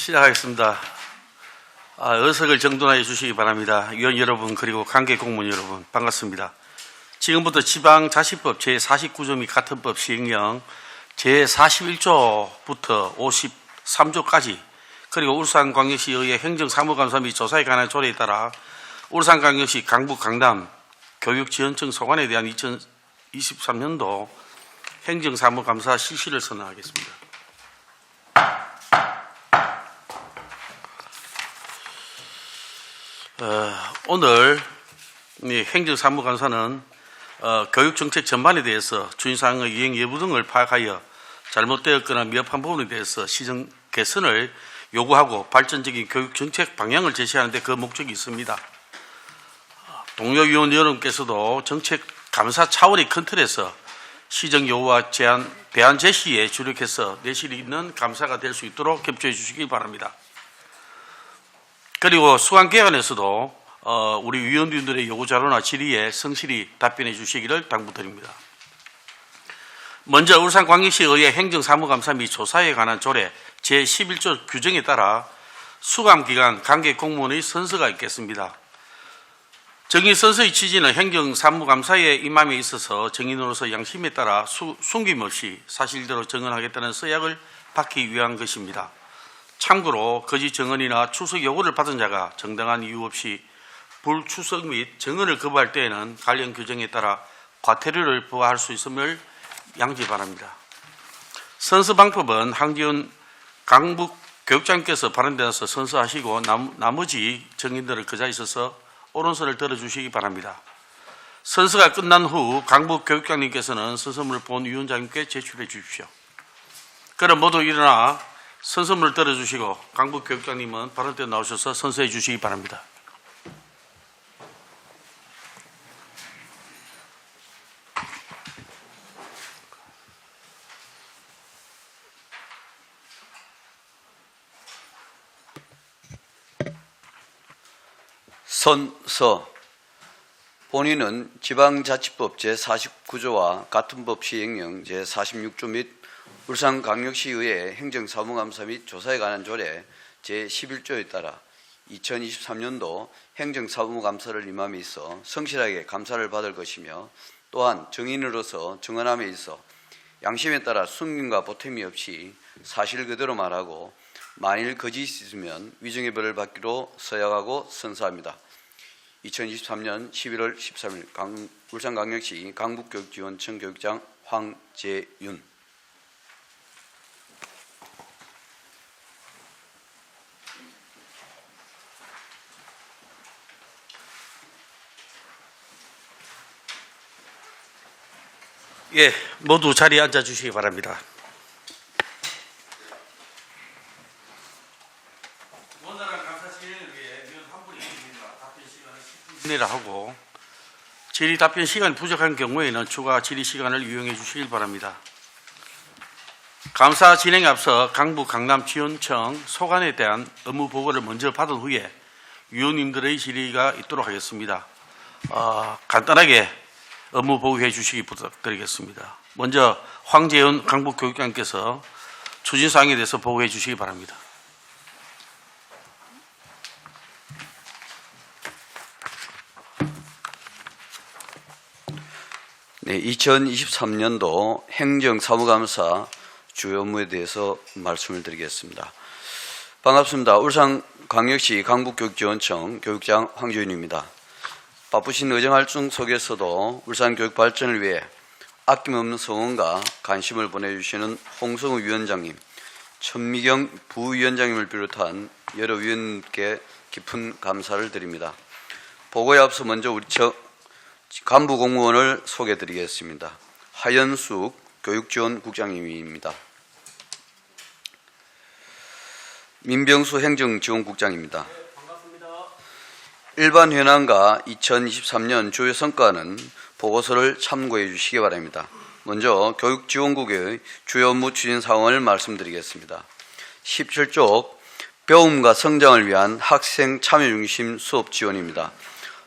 시작하겠습니다. 의석을 정돈하여 주시기 바랍니다. 위원 여러분 그리고 관계 공무원 여러분 반갑습니다. 지금부터 지방자치법 제49조 및 같은 법 시행령 제41조부터 53조까지 그리고 울산광역시의회 행정사무감사 및 조사에 관한 조례에 따라 울산광역시 강북 강남 교육지원청 소관에 대한 2023년도 행정사무감사 실시를 선언하겠습니다. 오늘 행정사무감사는 교육정책 전반에 대해서 추진사항의 이행 여부 등을 파악하여 잘못되었거나 미흡한 부분에 대해서 시정 개선을 요구하고 발전적인 교육정책 방향을 제시하는 데 그 목적이 있습니다. 동료 위원 여러분께서도 정책 감사 차원의 큰 틀에서 시정 요구와 대안 제시에 주력해서 내실 있는 감사가 될 수 있도록 협조해 주시기 바랍니다. 그리고 수강기관에서도 우리 위원님들의 요구자료나 질의에 성실히 답변해 주시기를 당부드립니다. 먼저 울산광역시의회 행정사무감사 및 조사에 관한 조례 제11조 규정에 따라 수감기관 관계공무원의 선서가 있겠습니다. 정의 선서의 취지는 행정사무감사에 임함에 있어서 정인으로서 양심에 따라 숨김없이 사실대로 정언하겠다는 서약을 받기 위한 것입니다. 참고로 거짓 정언이나 출석 요구를 받은 자가 정당한 이유 없이 불출석 및 정언을 거부할 때에는 관련 규정에 따라 과태료를 부과할 수 있음을 양지 바랍니다. 선서 방법은 황지훈 강북교육장께서 발언되어서 선서하시고 나머지 정인들을 그 자리에 있어서 오른손을 들어주시기 바랍니다. 선서가 끝난 후 강북교육장님께서는 선서문을 본 위원장님께 제출해 주십시오. 그럼 모두 일어나 선서문을 들어주시고 강북교육장님은 발언 때 나오셔서 선서해 주시기 바랍니다. 선서. 본인은 지방자치법 제49조와 같은 법 시행령 제46조 및 울산광역시의회 행정사무감사 및 조사에 관한 조례 제11조에 따라 2023년도 행정사무감사를 임함에 있어 성실하게 감사를 받을 것이며 또한 정인으로서 정언함에 있어 양심에 따라 숨김과 보탬이 없이 사실 그대로 말하고 만일 거짓이 있으면 위정의 벌을 받기로 서약하고 선서합니다. 2023년 11월 13일 울산광역시 강북교육지원청 교육장 황재윤. 예, 모두 자리에 앉아 주시기 바랍니다. 원활한 감사 진행을 위해 위원 한 분이 답변 시간을 10분 진행을 하고 질의 답변 시간이 부족한 경우에는 추가 질의 시간을 이용해 주시길 바랍니다. 감사 진행에 앞서 강북 강남지원청 소관에 대한 업무 보고를 먼저 받은 후에 위원님들의 질의가 있도록 하겠습니다. 간단하게 업무 보고해 주시기 부탁드리겠습니다. 먼저 황재윤 강북교육장께서 추진사항에 대해서 보고해 주시기 바랍니다. 네, 2023년도 행정사무감사 주요 업무에 대해서 말씀을 드리겠습니다. 반갑습니다. 울산광역시 강북교육지원청 교육장 황재윤입니다. 바쁘신 의정활동 속에서도 울산 교육 발전을 위해 아낌없는 성원과 관심을 보내주시는 홍성우 위원장님, 천미경 부위원장님을 비롯한 여러 위원님께 깊은 감사를 드립니다. 보고에 앞서 먼저 우리 간부 공무원을 소개드리겠습니다. 하연숙 교육지원국장님입니다. 민병수 행정지원국장입니다. 일반 현황과 2023년 주요 성과는 보고서를 참고해 주시기 바랍니다. 먼저 교육지원국의 주요 업무 추진 사항을 말씀드리겠습니다. 17쪽 배움과 성장을 위한 학생 참여 중심 수업 지원입니다.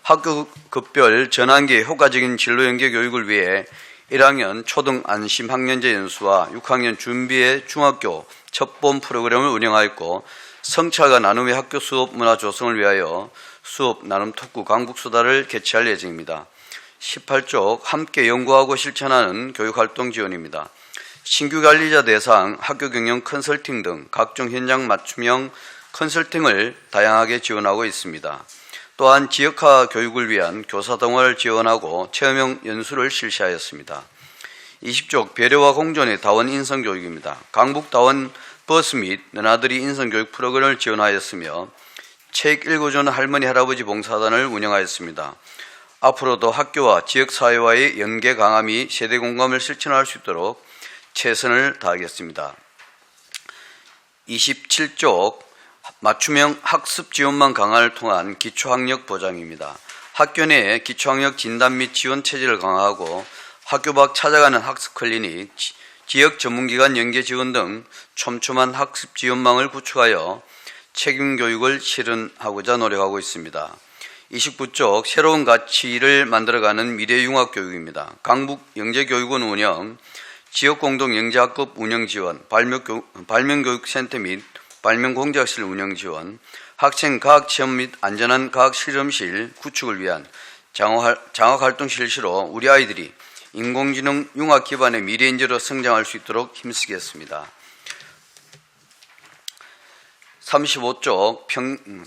학급별 전환기의 효과적인 진로 연계 교육을 위해 1학년 초등 안심 학년제 연수와 6학년 준비의 중학교 첫봄 프로그램을 운영하였고 성찰과 나눔의 학교 수업 문화 조성을 위하여 수업 나눔 특구 강북수다를 개최할 예정입니다. 18쪽 함께 연구하고 실천하는 교육활동 지원입니다. 신규 관리자 대상 학교 경영 컨설팅 등 각종 현장 맞춤형 컨설팅을 다양하게 지원하고 있습니다. 또한 지역화 교육을 위한 교사 동아를 지원하고 체험형 연수를 실시하였습니다. 20쪽 배려와 공존의 다원 인성교육입니다. 강북 다원 버스 및 너나들이 인성교육 프로그램을 지원하였으며 책 읽어주는 할머니 할아버지 봉사단을 운영하였습니다. 앞으로도 학교와 지역사회와의 연계 강화 및 세대 공감을 실천할 수 있도록 최선을 다하겠습니다. 27쪽 맞춤형 학습 지원망 강화를 통한 기초학력 보장입니다. 학교 내 기초학력 진단 및 지원 체제를 강화하고 학교 밖 찾아가는 학습 클리닉, 지역 전문기관 연계 지원 등 촘촘한 학습 지원망을 구축하여 책임 교육을 실현하고자 노력하고 있습니다. 29쪽 새로운 가치를 만들어가는 미래융합교육입니다. 강북 영재교육원 운영, 지역공동영재학급 운영 지원, 발명교육센터 및 발명공작실 운영 지원, 학생 과학체험 및 안전한 과학실험실 구축을 위한 장학활동 실시로 우리 아이들이 인공지능 융합 기반의 미래인재로 성장할 수 있도록 힘쓰겠습니다. 35쪽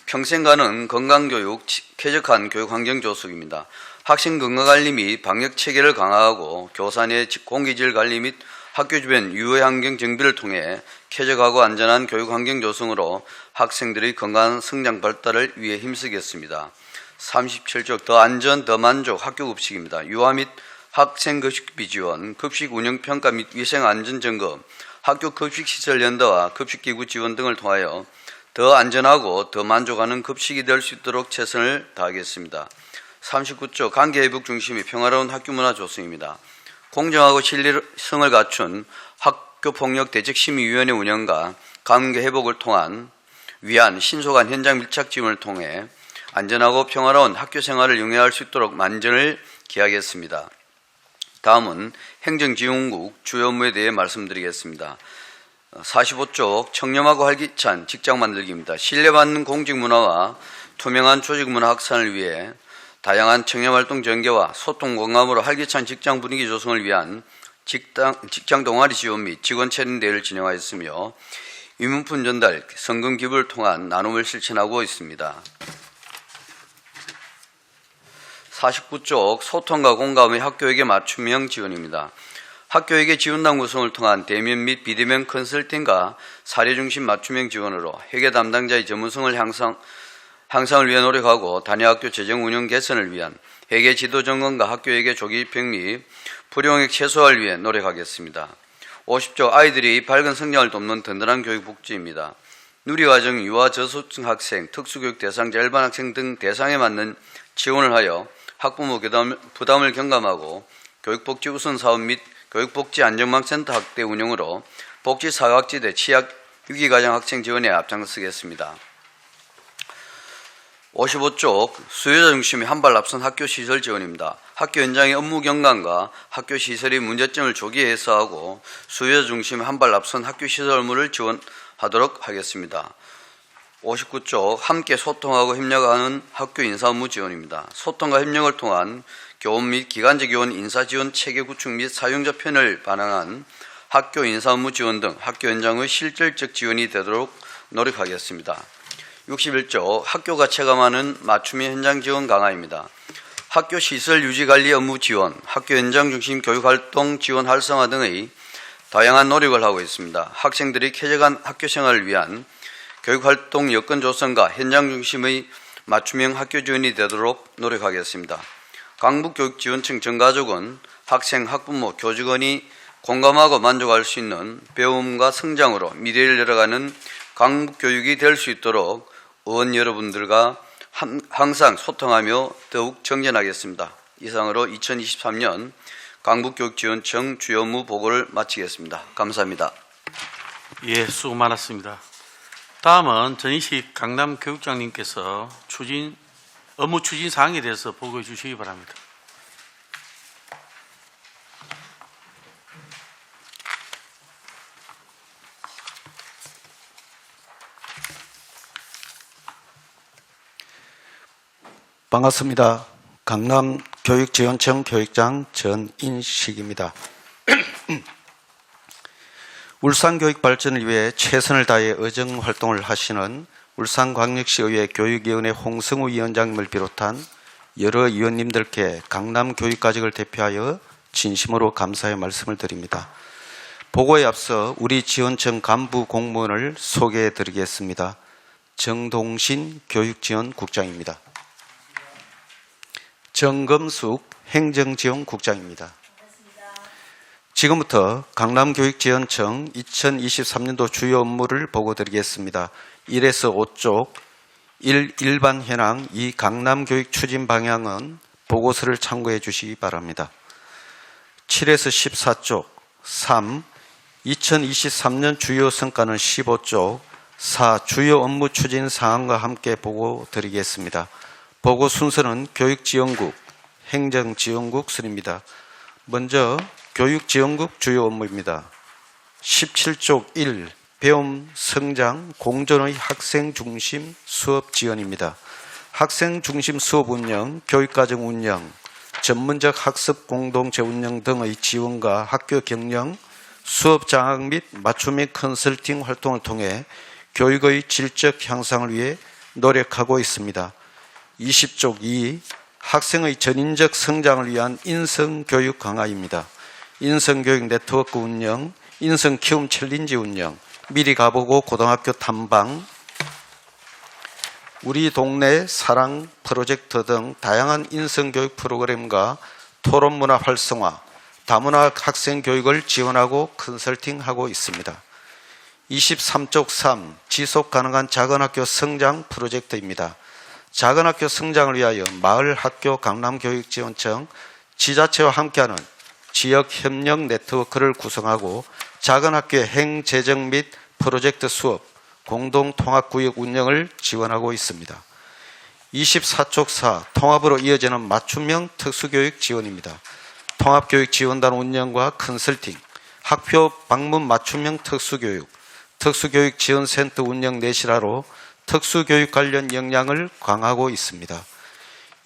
평생 가는 건강교육 쾌적한 교육환경 조성입니다. 학생 건강관리 및 방역체계를 강화하고 교사 내 공기질 관리 및 학교 주변 유해환경 정비를 통해 쾌적하고 안전한 교육환경 조성으로 학생들의 건강한 성장 발달을 위해 힘쓰겠습니다. 37쪽 더 안전 더 만족 학교급식입니다. 유아 및 학생 급식비 지원, 급식 운영평가 및 위생안전점검, 학교 급식시설 연도와 급식기구 지원 등을 통하여 더 안전하고 더 만족하는 급식이 될 수 있도록 최선을 다하겠습니다. 39쪽 관계회복 중심의 평화로운 학교문화 조성입니다. 공정하고 신뢰성을 갖춘 학교폭력대책심의위원회 운영과 관계회복을 위한 신속한 현장 밀착 지원을 통해 안전하고 평화로운 학교 생활을 영위할 수 있도록 만전을 기하겠습니다. 다음은 행정지원국 주요 업무에 대해 말씀드리겠습니다. 45쪽 청렴하고 활기찬 직장 만들기입니다. 신뢰받는 공직문화와 투명한 조직문화 확산을 위해 다양한 청렴활동 전개와 소통 공감으로 활기찬 직장 분위기 조성을 위한 직장 동아리 지원 및 직원 채용 대회를 진행하였으며 위문품 전달, 성금 기부를 통한 나눔을 실천하고 있습니다. 49쪽 소통과 공감의 학교에게 맞춤형 지원입니다. 학교에게 지원단 구성을 통한 대면 및 비대면 컨설팅과 사례 중심 맞춤형 지원으로 회계 담당자의 전문성을 향상을 위해 노력하고 단위학교 재정 운영 개선을 위한 회계 지도 점검과 학교에게 조기 입학 및 불용액 최소화를 위해 노력하겠습니다. 50조 아이들이 밝은 성장을 돕는 든든한 교육 복지입니다. 누리과정 유아 저소득 학생, 특수교육 대상자 일반 학생 등 대상에 맞는 지원을 하여 학부모 부담을 경감하고 교육복지 우선 사업 및 교육복지 안전망센터 확대 운영으로 복지 사각지대 취약 유기가정 학생 지원에 앞장서겠습니다. 55쪽 수요자 중심의 한 발 앞선 학교 시설 지원입니다. 학교 현장의 업무 경감과 학교 시설의 문제점을 조기에 해소하고 수요자 중심의 한 발 앞선 학교 시설 업무를 지원하도록 하겠습니다. 59쪽 함께 소통하고 협력하는 학교 인사 업무 지원입니다. 소통과 협력을 통한 교원 및 기간제 교원 인사 지원 체계 구축 및 사용자 편을 반영한 학교 인사 업무 지원 등 학교 현장의 실질적 지원이 되도록 노력하겠습니다. 61조 학교가 체감하는 맞춤형 현장 지원 강화입니다. 학교 시설 유지 관리 업무 지원, 학교 현장 중심 교육활동 지원 활성화 등의 다양한 노력을 하고 있습니다. 학생들이 쾌적한 학교 생활을 위한 교육활동 여건 조성과 현장 중심의 맞춤형 학교 지원이 되도록 노력하겠습니다. 강북교육지원청 전가족은 학생, 학부모, 교직원이 공감하고 만족할 수 있는 배움과 성장으로 미래를 열어가는 강북교육이 될 수 있도록 의원 여러분들과 항상 소통하며 더욱 정진하겠습니다. 이상으로 2023년 강북교육지원청 주요 업무 보고를 마치겠습니다. 감사합니다. 예, 수고 많았습니다. 다음은 전희식 강남교육장님께서 업무 추진 사항에 대해서 보고해 주시기 바랍니다. 반갑습니다. 강남 교육지원청 교육장 전인식입니다. 울산교육 발전을 위해 최선을 다해 의정활동을 하시는 울산광역시의회 교육위원회 홍성우 위원장님을 비롯한 여러 위원님들께 강남교육과직을 대표하여 진심으로 감사의 말씀을 드립니다. 보고에 앞서 우리 지원청 간부 공무원을 소개해 드리겠습니다. 정동신 교육지원국장입니다. 정금숙 행정지원국장입니다. 지금부터 강남교육지원청 2023년도 주요 업무를 보고 드리겠습니다. 1에서 5쪽, 1. 일반 현황, 2. 강남교육 추진 방향은 보고서를 참고해 주시기 바랍니다. 7에서 14쪽, 3. 2023년 주요 성과는 15쪽, 4. 주요 업무 추진 사항과 함께 보고 드리겠습니다. 보고 순서는 교육지원국, 행정지원국 순입니다. 먼저 교육지원국 주요 업무입니다. 17쪽 1. 배움, 성장, 공존의 학생 중심 수업 지원입니다. 학생 중심 수업 운영, 교육과정 운영, 전문적 학습 공동체 운영 등의 지원과 학교 경영, 수업 장학 및 맞춤 및 컨설팅 활동을 통해 교육의 질적 향상을 위해 노력하고 있습니다. 20쪽 2. 학생의 전인적 성장을 위한 인성교육 강화입니다. 인성교육 네트워크 운영, 인성키움 챌린지 운영, 미리 가보고 고등학교 탐방, 우리 동네 사랑 프로젝트 등 다양한 인성교육 프로그램과 토론문화 활성화, 다문화 학생 교육을 지원하고 컨설팅하고 있습니다. 23쪽 3. 지속가능한 작은학교 성장 프로젝트입니다. 작은학교 성장을 위하여 마을학교 강남교육지원청 지자체와 함께하는 지역협력 네트워크를 구성하고 작은학교의 행재정 및 프로젝트 수업, 공동통합구역 운영을 지원하고 있습니다. 24쪽 4. 통합으로 이어지는 맞춤형 특수교육 지원입니다. 통합교육 지원단 운영과 컨설팅, 학교 방문 맞춤형 특수교육, 특수교육 지원센터 운영 내실화로 특수교육 관련 역량을 강화하고 있습니다.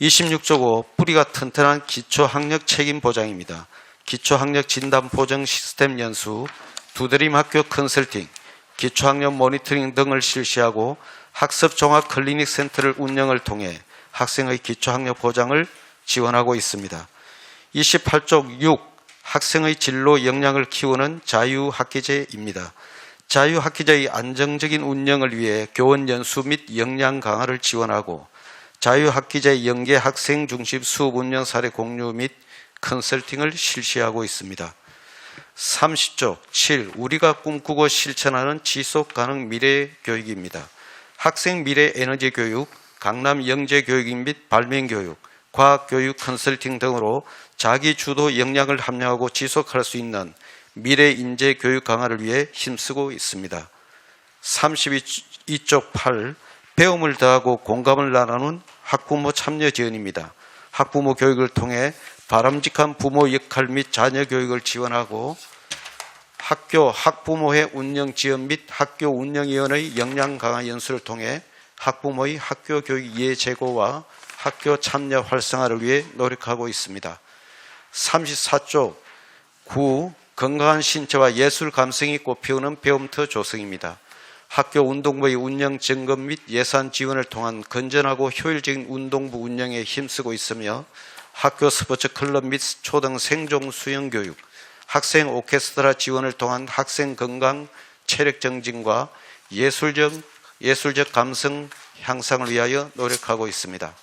26쪽 5. 뿌리가 튼튼한 기초학력 책임 보장입니다. 기초학력 진단 보정 시스템 연수, 두드림 학교 컨설팅, 기초학력 모니터링 등을 실시하고 학습 종합 클리닉 센터를 운영을 통해 학생의 기초학력 보장을 지원하고 있습니다. 28쪽 6. 학생의 진로 역량을 키우는 자유학기제입니다. 자유학기제의 안정적인 운영을 위해 교원 연수 및 역량 강화를 지원하고 자유학기제 연계 학생 중심 수업 운영 사례 공유 및 컨설팅을 실시하고 있습니다. 30쪽 7. 우리가 꿈꾸고 실천하는 지속가능 미래교육입니다. 학생 미래 에너지 교육, 강남 영재 교육 및 발명교육, 과학교육 컨설팅 등으로 자기주도 역량을 함양하고 지속할 수 있는 미래 인재 교육 강화를 위해 힘쓰고 있습니다. 32쪽 8. 배움을 더하고 공감을 나누는 학부모 참여 지원입니다. 학부모 교육을 통해 바람직한 부모 역할 및 자녀 교육을 지원하고 학교 학부모회 운영 지원 및 학교 운영위원회의 역량 강화 연수를 통해 학부모의 학교 교육 이해 제고와 학교 참여 활성화를 위해 노력하고 있습니다. 34쪽 9. 건강한 신체와 예술 감성이 꽃피우는 배움터 조성입니다. 학교 운동부의 운영 점검 및 예산 지원을 통한 건전하고 효율적인 운동부 운영에 힘쓰고 있으며 학교 스포츠 클럽 및 초등 생존 수영 교육, 학생 오케스트라 지원을 통한 학생 건강 체력 정진과 예술적 감성 향상을 위하여 노력하고 있습니다.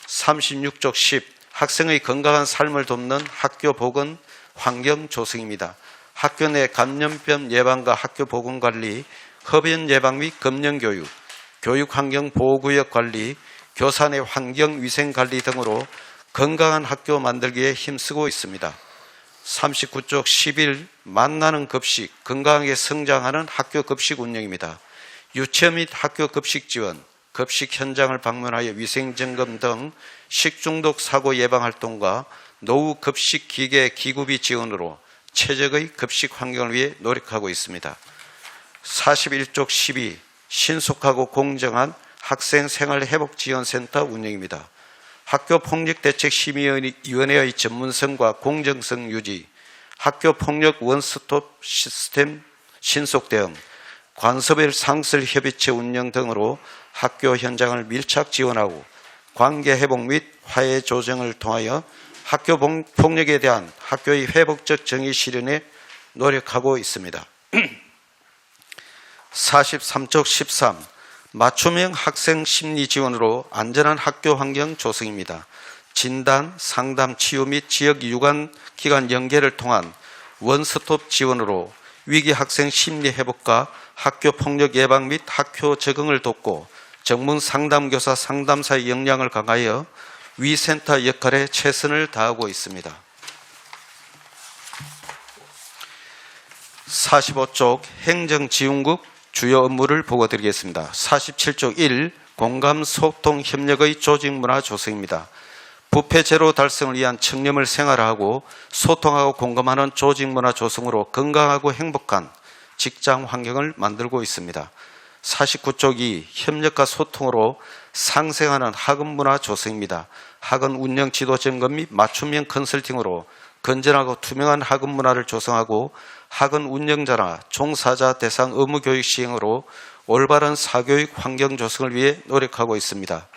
36쪽 10. 학생의 건강한 삶을 돕는 학교 보건 환경 조성입니다. 학교 내 감염병 예방과 학교 보건 관리, 흡연 예방 및 검역 교육, 교육 환경 보호구역 관리, 교사 내 환경 위생 관리 등으로 건강한 학교 만들기에 힘쓰고 있습니다. 39쪽 11. 만나는 급식, 건강하게 성장하는 학교 급식 운영입니다. 유치원 및 학교 급식 지원, 급식 현장을 방문하여 위생점검 등 식중독 사고 예방 활동과 노후 급식 기계 기구비 지원으로 최적의 급식 환경을 위해 노력하고 있습니다. 41쪽 12. 신속하고 공정한 학생 생활 회복 지원센터 운영입니다. 학교폭력대책심의위원회의 전문성과 공정성 유지, 학교폭력 원스톱 시스템 신속 대응, 관서별 상설 협의체 운영 등으로 학교 현장을 밀착 지원하고 관계 회복 및 화해 조정을 통하여 학교 폭력에 대한 학교의 회복적 정의 실현에 노력하고 있습니다. 43쪽 13 맞춤형 학생 심리 지원으로 안전한 학교 환경 조성입니다. 진단, 상담, 치유 및 지역 유관 기관 연계를 통한 원스톱 지원으로 위기 학생 심리 회복과 학교 폭력 예방 및 학교 적응을 돕고 전문 상담교사 상담사의 역량을 강화하여 위센터 역할에 최선을 다하고 있습니다. 45쪽 행정지원국 주요 업무를 보고드리겠습니다. 47쪽 1 공감 소통 협력의 조직문화 조성입니다. 부패 제로 달성을 위한 청렴을 생활화하고 소통하고 공감하는 조직문화 조성으로 건강하고 행복한 직장 환경을 만들고 있습니다. 49쪽 2 협력과 소통으로 상생하는 학원 문화 조성입니다. 학원 운영 지도 점검 및 맞춤형 컨설팅으로 건전하고 투명한 학원 문화를 조성하고 학원 운영자나 종사자 대상 의무 교육 시행으로 올바른 사교육 환경 조성을 위해 노력하고 있습니다.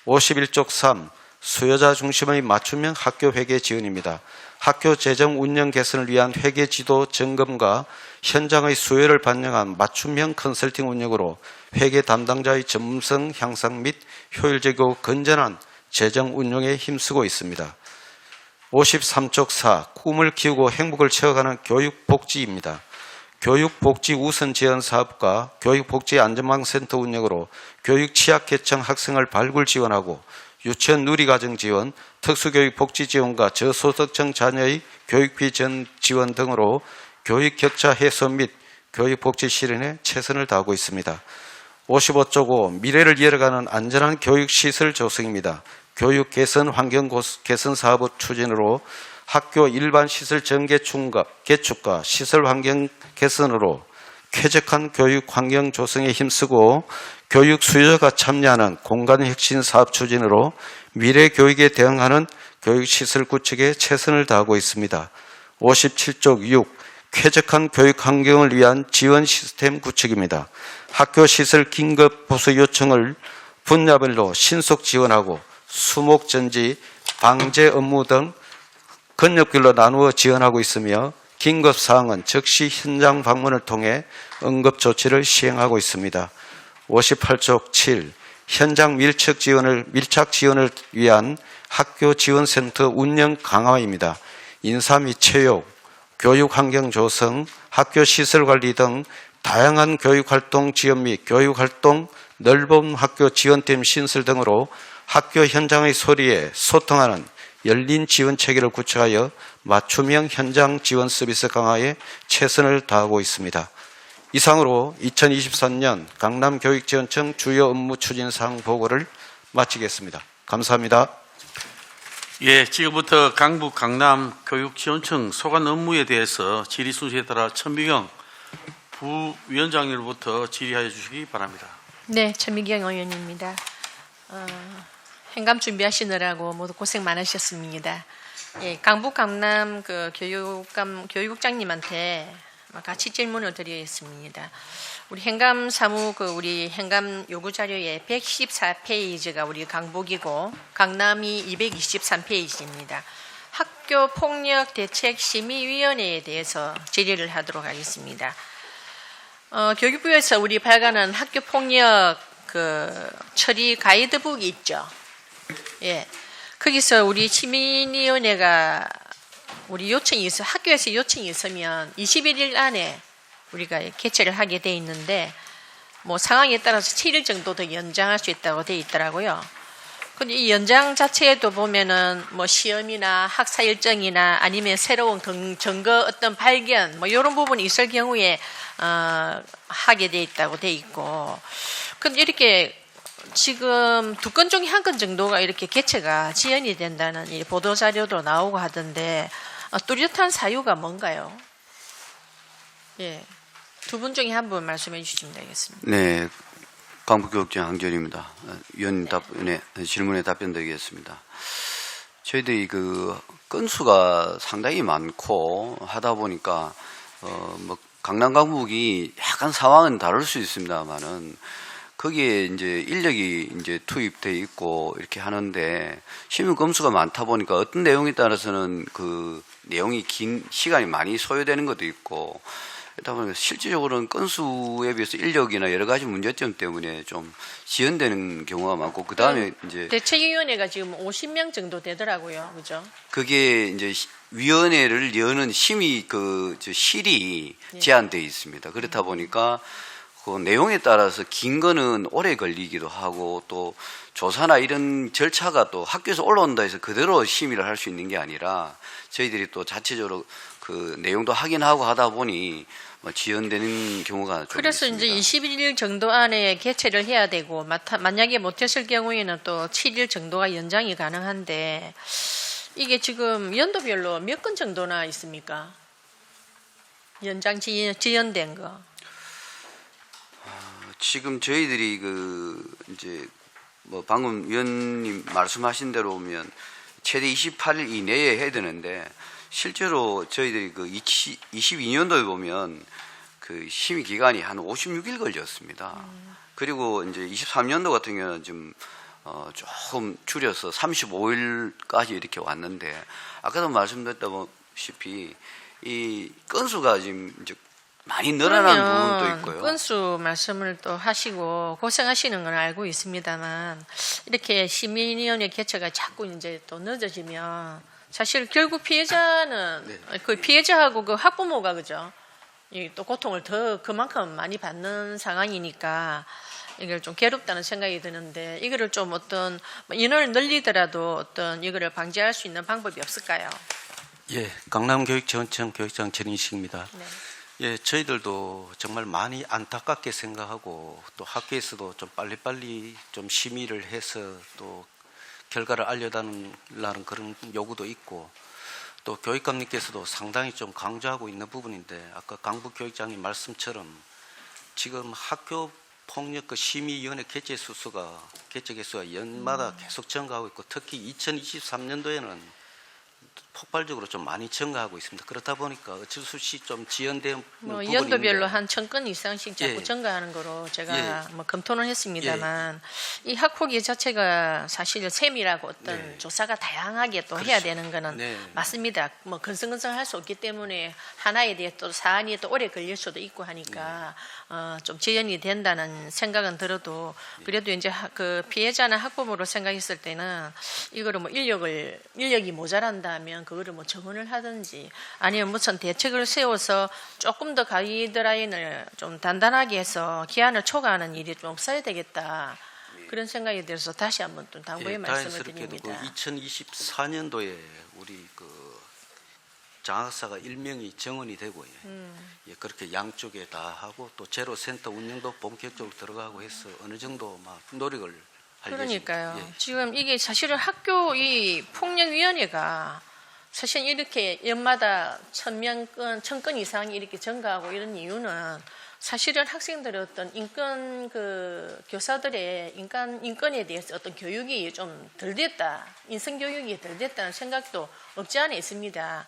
51쪽 3 수요자 중심의 맞춤형 학교 회계 지원입니다. 학교 재정 운영 개선을 위한 회계 지도 점검과 현장의 수요를 반영한 맞춤형 컨설팅 운영으로 회계 담당자의 전문성 향상 및 효율적이고 건전한 재정 운용에 힘쓰고 있습니다. 53쪽 4 꿈을 키우고 행복을 채워가는 교육복지입니다. 교육복지 우선 지원 사업과 교육복지 안전망센터 운영으로 교육 취약계층 학생을 발굴 지원하고 유치원 누리과정 지원, 특수교육 복지 지원과 저소득층 자녀의 교육비 지원 등으로 교육 격차 해소 및 교육복지 실현에 최선을 다하고 있습니다. 55쪽 5 미래를 이어가는 안전한 교육시설 조성입니다. 교육 개선 환경 개선 사업 추진으로 학교 일반 시설 개축과 시설 환경 개선으로 쾌적한 교육 환경 조성에 힘쓰고 교육 수요자가 참여하는 공간 혁신 사업 추진으로 미래 교육에 대응하는 교육시설 구축에 최선을 다하고 있습니다. 57쪽 6 쾌적한 교육 환경을 위한 지원 시스템 구축입니다. 학교 시설 긴급 보수 요청을 분야별로 신속 지원하고 수목전지, 방제 업무 등 근역별로 나누어 지원하고 있으며 긴급사항은 즉시 현장 방문을 통해 응급조치를 시행하고 있습니다. 58쪽 7 현장 밀착 지원을 위한 학교 지원센터 운영 강화입니다. 인사 및 체육, 교육환경 조성, 학교 시설 관리 등 다양한 교육활동 지원 및 교육활동 넓은 학교 지원팀 신설 등으로 학교 현장의 소리에 소통하는 열린 지원 체계를 구축하여 맞춤형 현장 지원 서비스 강화에 최선을 다하고 있습니다. 이상으로 2023년 강남교육지원청 주요 업무 추진사항 보고를 마치겠습니다. 감사합니다. 예, 지금부터 강북 강남 교육지원청 소관 업무에 대해서 질의 순서에 따라 천미경 부위원장님으로부터 질의하여 주시기 바랍니다. 네, 천미경 의원입니다. 행감 준비하시느라고 모두 고생 많으셨습니다. 예, 강북 강남 그 교육국장님한테 같이 질문을 드리겠습니다. 우리 행감 사무 우리 행감 요구 자료에 114페이지가 우리 강북이고 강남이 223페이지입니다. 학교 폭력 대책 심의위원회에 대해서 질의를 하도록 하겠습니다. 교육부에서 우리 발간한 학교 폭력 처리 가이드북이 있죠. 예. 거기서 우리 시민위원회가 우리 요청이 있어 학교에서 요청이 있으면 21일 안에 우리가 개최를 하게 돼 있는데 뭐 상황에 따라서 7일 정도 더 연장할 수 있다고 돼 있더라고요. 근데 이 연장 자체에도 보면은 뭐 시험이나 학사 일정이나 아니면 새로운 증거 어떤 발견 뭐 이런 부분이 있을 경우에 하게 돼 있다고 돼 있고, 근데 이렇게 지금 2건 중에 1건 정도가 이렇게 개최가 지연이 된다는 이 보도 자료도 나오고 하던데 뚜렷한 사유가 뭔가요? 예, 2분 중에 1분 말씀해 주시면 되겠습니다. 네, 강북교육청 한결입니다. 위원님 질문에 답변드리겠습니다. 저희들이 그 건수가 상당히 많고 하다 보니까 뭐 강남 강북이 약간 상황은 다를 수 있습니다만은 거기에 이제 인력이 이제 투입돼 있고 이렇게 하는데 시민 건수가 많다 보니까 어떤 내용에 따라서는 그 내용이 긴 시간이 많이 소요되는 것도 있고 그러다 보니까 실질적으로는 건수에 비해서 인력이나 여러 가지 문제점 때문에 좀 지연되는 경우가 많고 그 다음에 이제 대책위원회가 지금 50명 정도 되더라고요, 그죠? 그게 이제 위원회를 여는 심의 실이 제한되어 있습니다. 그렇다 보니까 그 내용에 따라서 긴 거는 오래 걸리기도 하고 또 조사나 이런 절차가 또 학교에서 올라온다 해서 그대로 심의를 할 수 있는 게 아니라 저희들이 또 자체적으로 그 내용도 확인하고 하다 보니 뭐 지연되는 경우가 좀 그래서 있습니다. 이제 21일 정도 안에 개최를 해야 되고 만약에 못했을 경우에는 또 7일 정도가 연장이 가능한데 이게 지금 연도별로 몇 건 정도나 있습니까? 연장 지연된 거. 지금 저희들이 그 이제 뭐 방금 위원님 말씀하신 대로 보면 최대 28일 이내에 해야 되는데 실제로 저희들이 그 22년도에 보면 그 심의 기간이 한 56일 걸렸습니다. 그리고 이제 23년도 같은 경우는 좀 조금 줄여서 35일까지 이렇게 왔는데 아까도 말씀드렸다시피 이 건수가 지금 이제 많이 늘어난 부분도 있고요. 건수 말씀을 또 하시고 고생하시는 건 알고 있습니다만 이렇게 시민위원회 개최가 자꾸 이제 또 늦어지면 사실 결국 피해자는 그 피해자하고 그 학부모가 그죠? 이 또 고통을 더 그만큼 많이 받는 상황이니까 이걸 좀 괴롭다는 생각이 드는데 이거를 좀 어떤 인원을 늘리더라도 어떤 이거를 방지할 수 있는 방법이 없을까요? 예, 강남교육지원청 교육장 전인식입니다. 네. 예, 저희들도 정말 많이 안타깝게 생각하고 또 학교에서도 좀 빨리빨리 좀 심의를 해서 또 결과를 알려달라는 그런 요구도 있고 또 교육감님께서도 상당히 좀 강조하고 있는 부분인데 아까 강북교육장님 말씀처럼 지금 학교 폭력 그 심의위원회 개최 개수가 연마다 계속 증가하고 있고 특히 2023년도에는 폭발적으로 좀 많이 증가하고 있습니다. 그렇다 보니까 어쩔 수 없이 좀 지연된 부분인데 연도별로 한 1000건 이상씩 자꾸 예. 증가하는 거로 제가 예. 뭐 검토는 했습니다만 이 학폭위 자체가 사실 세밀하고 어떤 조사가 다양하게 또 해야 되는 거는 맞습니다. 뭐 근성근성할 수 없기 때문에 하나에 대해 또 사안이 또 오래 걸릴 수도 있고 하니까 좀 지연이 된다는 생각은 들어도 그래도 이제 그 피해자나 학부모로 생각했을 때는 이거를 뭐 인력이 모자란다면 그거를 뭐 정원을 하든지 아니면 무슨 대책을 세워서 조금 더 가이드라인을 좀 단단하게 해서 기한을 초과하는 일이 좀 없어야 되겠다. 그런 생각이 들어서 다시 한번 또 당부의 말씀을 드립니다. 그 2024년도에 우리 그 장학사가 1명이 정원이 되고 예, 그렇게 양쪽에 다 하고 또 제로센터 운영도 본격적으로 들어가고 해서 어느 정도 막 노력을 할 그러니까요. 예정입니다. 예. 지금 이게 사실은 학교 이 폭력위원회가 사실 이렇게 연마다 1000건 이상이 이렇게 증가하고 이런 이유는 사실은 학생들의 어떤 인권 그 교사들의 인권에 대해서 어떤 교육이 좀 덜 됐다, 인성 교육이 덜 됐다는 생각도 없지 않아 있습니다.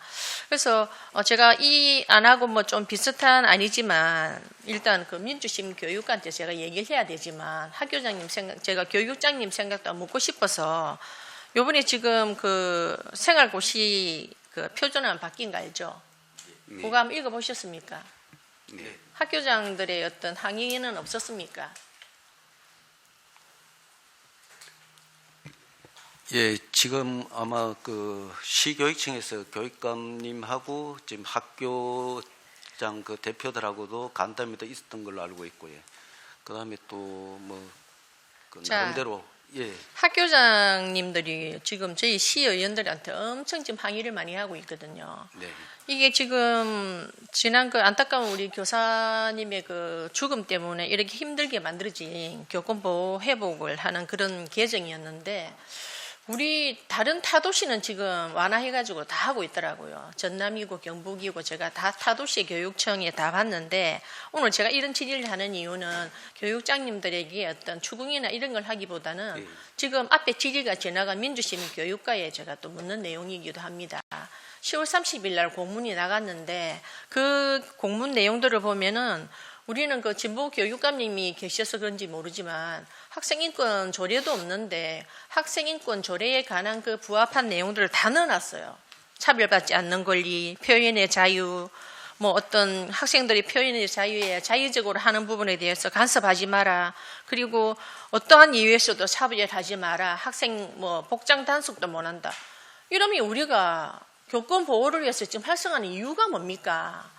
그래서 제가 이 안하고 뭐 좀 비슷한 아니지만 일단 그 민주시민 교육관한테 제가 얘기를 해야 되지만 학교장님 생각, 제가 교육장님 생각도 묻고 싶어서 요번에 지금 그 생활고시 그 표준안 바뀐 거 알죠? 그거 한번 읽어보셨습니까? 네. 학교장들의 어떤 항의는 없었습니까? 예, 지금 아마 그 시교육청에서 교육감님하고 지금 학교장 그 대표들하고도 간담회도 있었던 걸로 알고 있고요. 그다음에 또 뭐 그 자, 나름대로 예. 학교장님들이 지금 저희 시의원들한테 엄청 지금 항의를 많이 하고 있거든요. 네. 이게 지금 지난 그 안타까운 우리 교사님의 그 죽음 때문에 이렇게 힘들게 만들어진 교권보호 회복을 하는 그런 계정이었는데 우리 다른 타도시는 지금 완화해가지고 다 하고 있더라고요. 전남이고 경북이고 제가 다 타도시 교육청에 다 봤는데 오늘 제가 이런 질의를 하는 이유는 교육장님들에게 어떤 추궁이나 이런 걸 하기보다는 지금 앞에 질의가 지나간 민주시민교육과에 제가 또 묻는 내용이기도 합니다. 10월 30일 날 공문이 나갔는데 그 공문 내용들을 보면은 우리는 그 진보 교육감님이 계셔서 그런지 모르지만 학생인권 조례도 없는데 학생인권 조례에 관한 그 부합한 내용들을 다 넣어놨어요. 차별받지 않는 권리, 표현의 자유, 뭐 어떤 학생들이 표현의 자유에 자유적으로 하는 부분에 대해서 간섭하지 마라. 그리고 어떠한 이유에서도 차별하지 마라. 학생 뭐 복장 단속도 못한다. 이러면 우리가 교권 보호를 위해서 지금 활성화하는 이유가 뭡니까?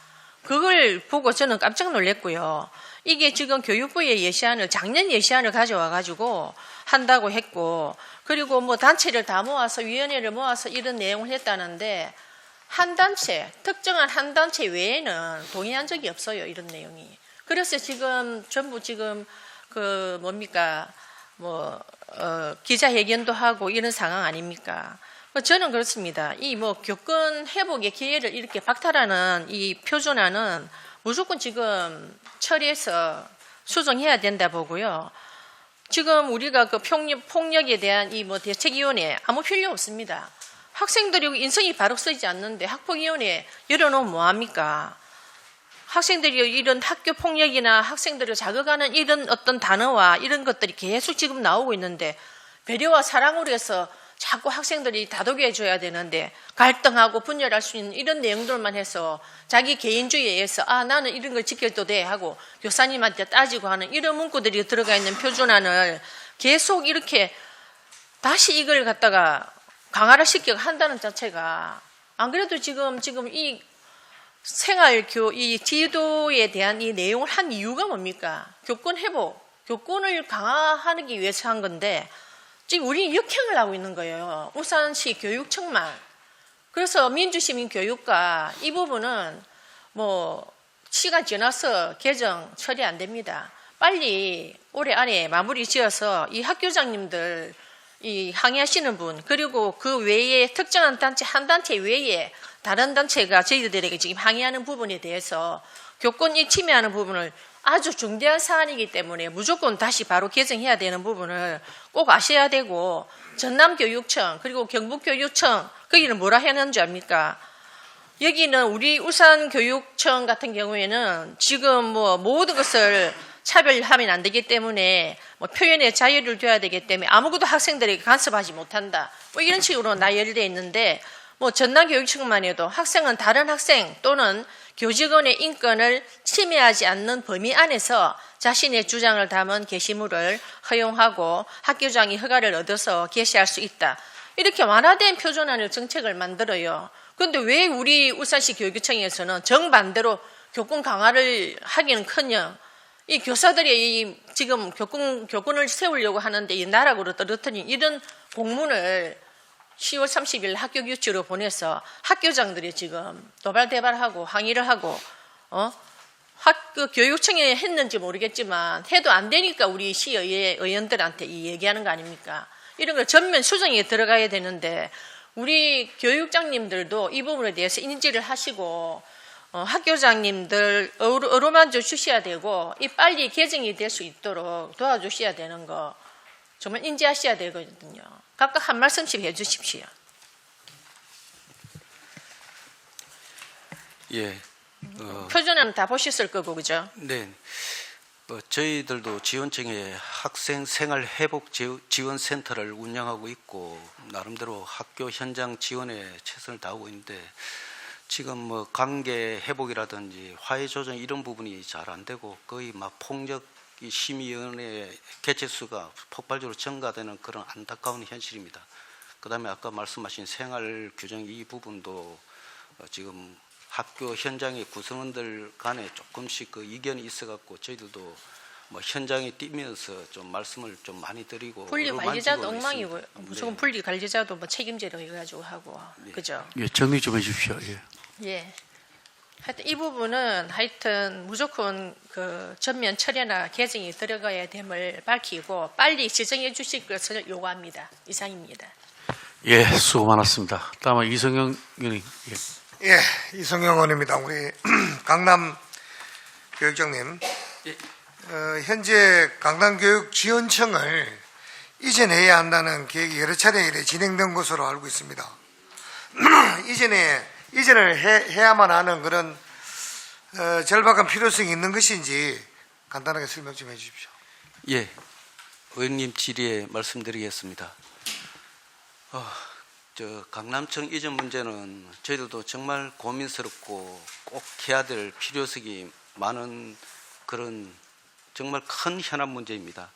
그걸 보고 저는 깜짝 놀랐고요. 이게 지금 교육부의 예시안을 작년 예시안을 가져와 가지고 한다고 했고 그리고 뭐 단체를 다 모아서 위원회를 모아서 이런 내용을 했다는데 한 단체 특정한 한 단체 외에는 동의한 적이 없어요. 이런 내용이. 그래서 지금 전부 지금 그 뭡니까 기자회견도 하고 이런 상황 아닙니까? 저는 그렇습니다. 이 뭐 교권 회복의 기회를 이렇게 박탈하는 이 표준화는 무조건 지금 처리해서 수정해야 된다 보고요. 지금 우리가 그 폭력에 대한 이 뭐 대책위원회 아무 필요 없습니다. 학생들이 인성이 바로 쓰이지 않는데 학폭위원회 열어놓으면 뭐합니까? 학생들이 이런 학교 폭력이나 학생들을 자극하는 이런 어떤 단어와 이런 것들이 계속 지금 나오고 있는데 배려와 사랑으로 해서 자꾸 학생들이 다독여 줘야 되는데 갈등하고 분열할 수 있는 이런 내용들만 해서 자기 개인주의에 의해서 나는 이런 걸 지켜도 돼 하고 교사님한테 따지고 하는 이런 문구들이 들어가 있는 표준안을 계속 이렇게 다시 이걸 갖다가 강화를 시켜 한다는 자체가 안 그래도 지금 이 이 지도에 대한 이 내용을 한 이유가 뭡니까? 교권 회복, 교권을 강화하기 위해서 한 건데 지금 우리 역행을 하고 있는 거예요. 울산시 교육청만. 그래서 민주시민교육과 이 부분은 뭐 시간 지나서 개정 처리 안 됩니다. 빨리 올해 안에 마무리 지어서 이 학교장님들 이 항의하시는 분 그리고 그 외에 특정한 단체 한 단체 외에 다른 단체가 저희들에게 지금 항의하는 부분에 대해서 교권이 침해하는 부분을 아주 중대한 사안이기 때문에 무조건 다시 바로 개정해야 되는 부분을 꼭 아셔야 되고 전남교육청 그리고 경북교육청 거기는 뭐라 해놨는지 압니까? 여기는 우리 울산교육청 같은 경우에는 지금 뭐 모든 것을 차별하면 안 되기 때문에 뭐 표현의 자유를 둬야 되기 때문에 아무것도 학생들에게 간섭하지 못한다. 뭐 이런 식으로 나열되어 있는데 뭐 전남교육청만 해도 학생은 다른 학생 또는 교직원의 인권을 침해하지 않는 범위 안에서 자신의 주장을 담은 게시물을 허용하고 학교장이 허가를 얻어서 게시할 수 있다. 이렇게 완화된 표준안을 정책을 만들어요. 그런데 왜 우리 울산시 교육청에서는 정반대로 교권 강화를 하기는커녕 이 교사들이 이 지금 교권을 세우려고 하는데 이 나락으로 떨어뜨린 이런 공문을 10월 30일 학교 규칙으로 보내서 학교장들이 지금 도발대발하고 항의를 하고 학교 교육청에 했는지 모르겠지만 해도 안 되니까 우리 시의회 의원들한테 이 얘기하는 거 아닙니까? 이런 걸 전면 수정에 들어가야 되는데 우리 교육장님들도 이 부분에 대해서 인지를 하시고 학교장님들 어루만져 주셔야 되고 이 빨리 개정이 될 수 있도록 도와주셔야 되는 거 정말 인지하셔야 되거든요. 각각 한 말씀씩 해주십시오. 예. 표준은 다 보셨을 거고 그죠? 네. 저희들도 지원청에 학생 생활 회복 지원 센터를 운영하고 있고 나름대로 학교 현장 지원에 최선을 다하고 있는데 지금 뭐 관계 회복이라든지 화해 조정 이런 부분이 잘 안 되고 거의 막 폭력 심의위원회 개최 수가 폭발적으로 증가되는 그런 안타까운 현실입니다. 그다음에 아까 말씀하신 생활 규정 이 부분도 지금 학교 현장의 구성원들 간에 조금씩 그 이견이 있어갖고 저희들도 뭐 현장에 뛰면서 좀 말씀을 좀 많이 드리고 분리 관리자도 엉망이고 있습니다. 무조건 분리 관리자도 뭐 책임제로 해가지고 하고 그죠? 예, 정리 좀 해주십시오. 예. 예. 하여튼 이 부분은 하여튼 무조건 그 전면 처리나 개정이 들어가야 됨을 밝히고 빨리 지정해 주실 것을 요구합니다. 이상입니다. 예, 수고 많았습니다. 다음은 이성영 의원님. 예. 예, 이성영 의원입니다. 우리 강남 교육장님, 현재 강남교육지원청을 이전해야 한다는 계획이 여러 차례 이래 진행된 것으로 알고 있습니다. 이전을 해야만 하는 그런 절박한 필요성이 있는 것인지 간단하게 설명 좀 해주십시오. 예, 의원님 질의에 말씀드리겠습니다. 강남청 이전 문제는 저희들도 정말 고민스럽고 꼭 해야 될 필요성이 많은 그런 정말 큰 현안 문제입니다.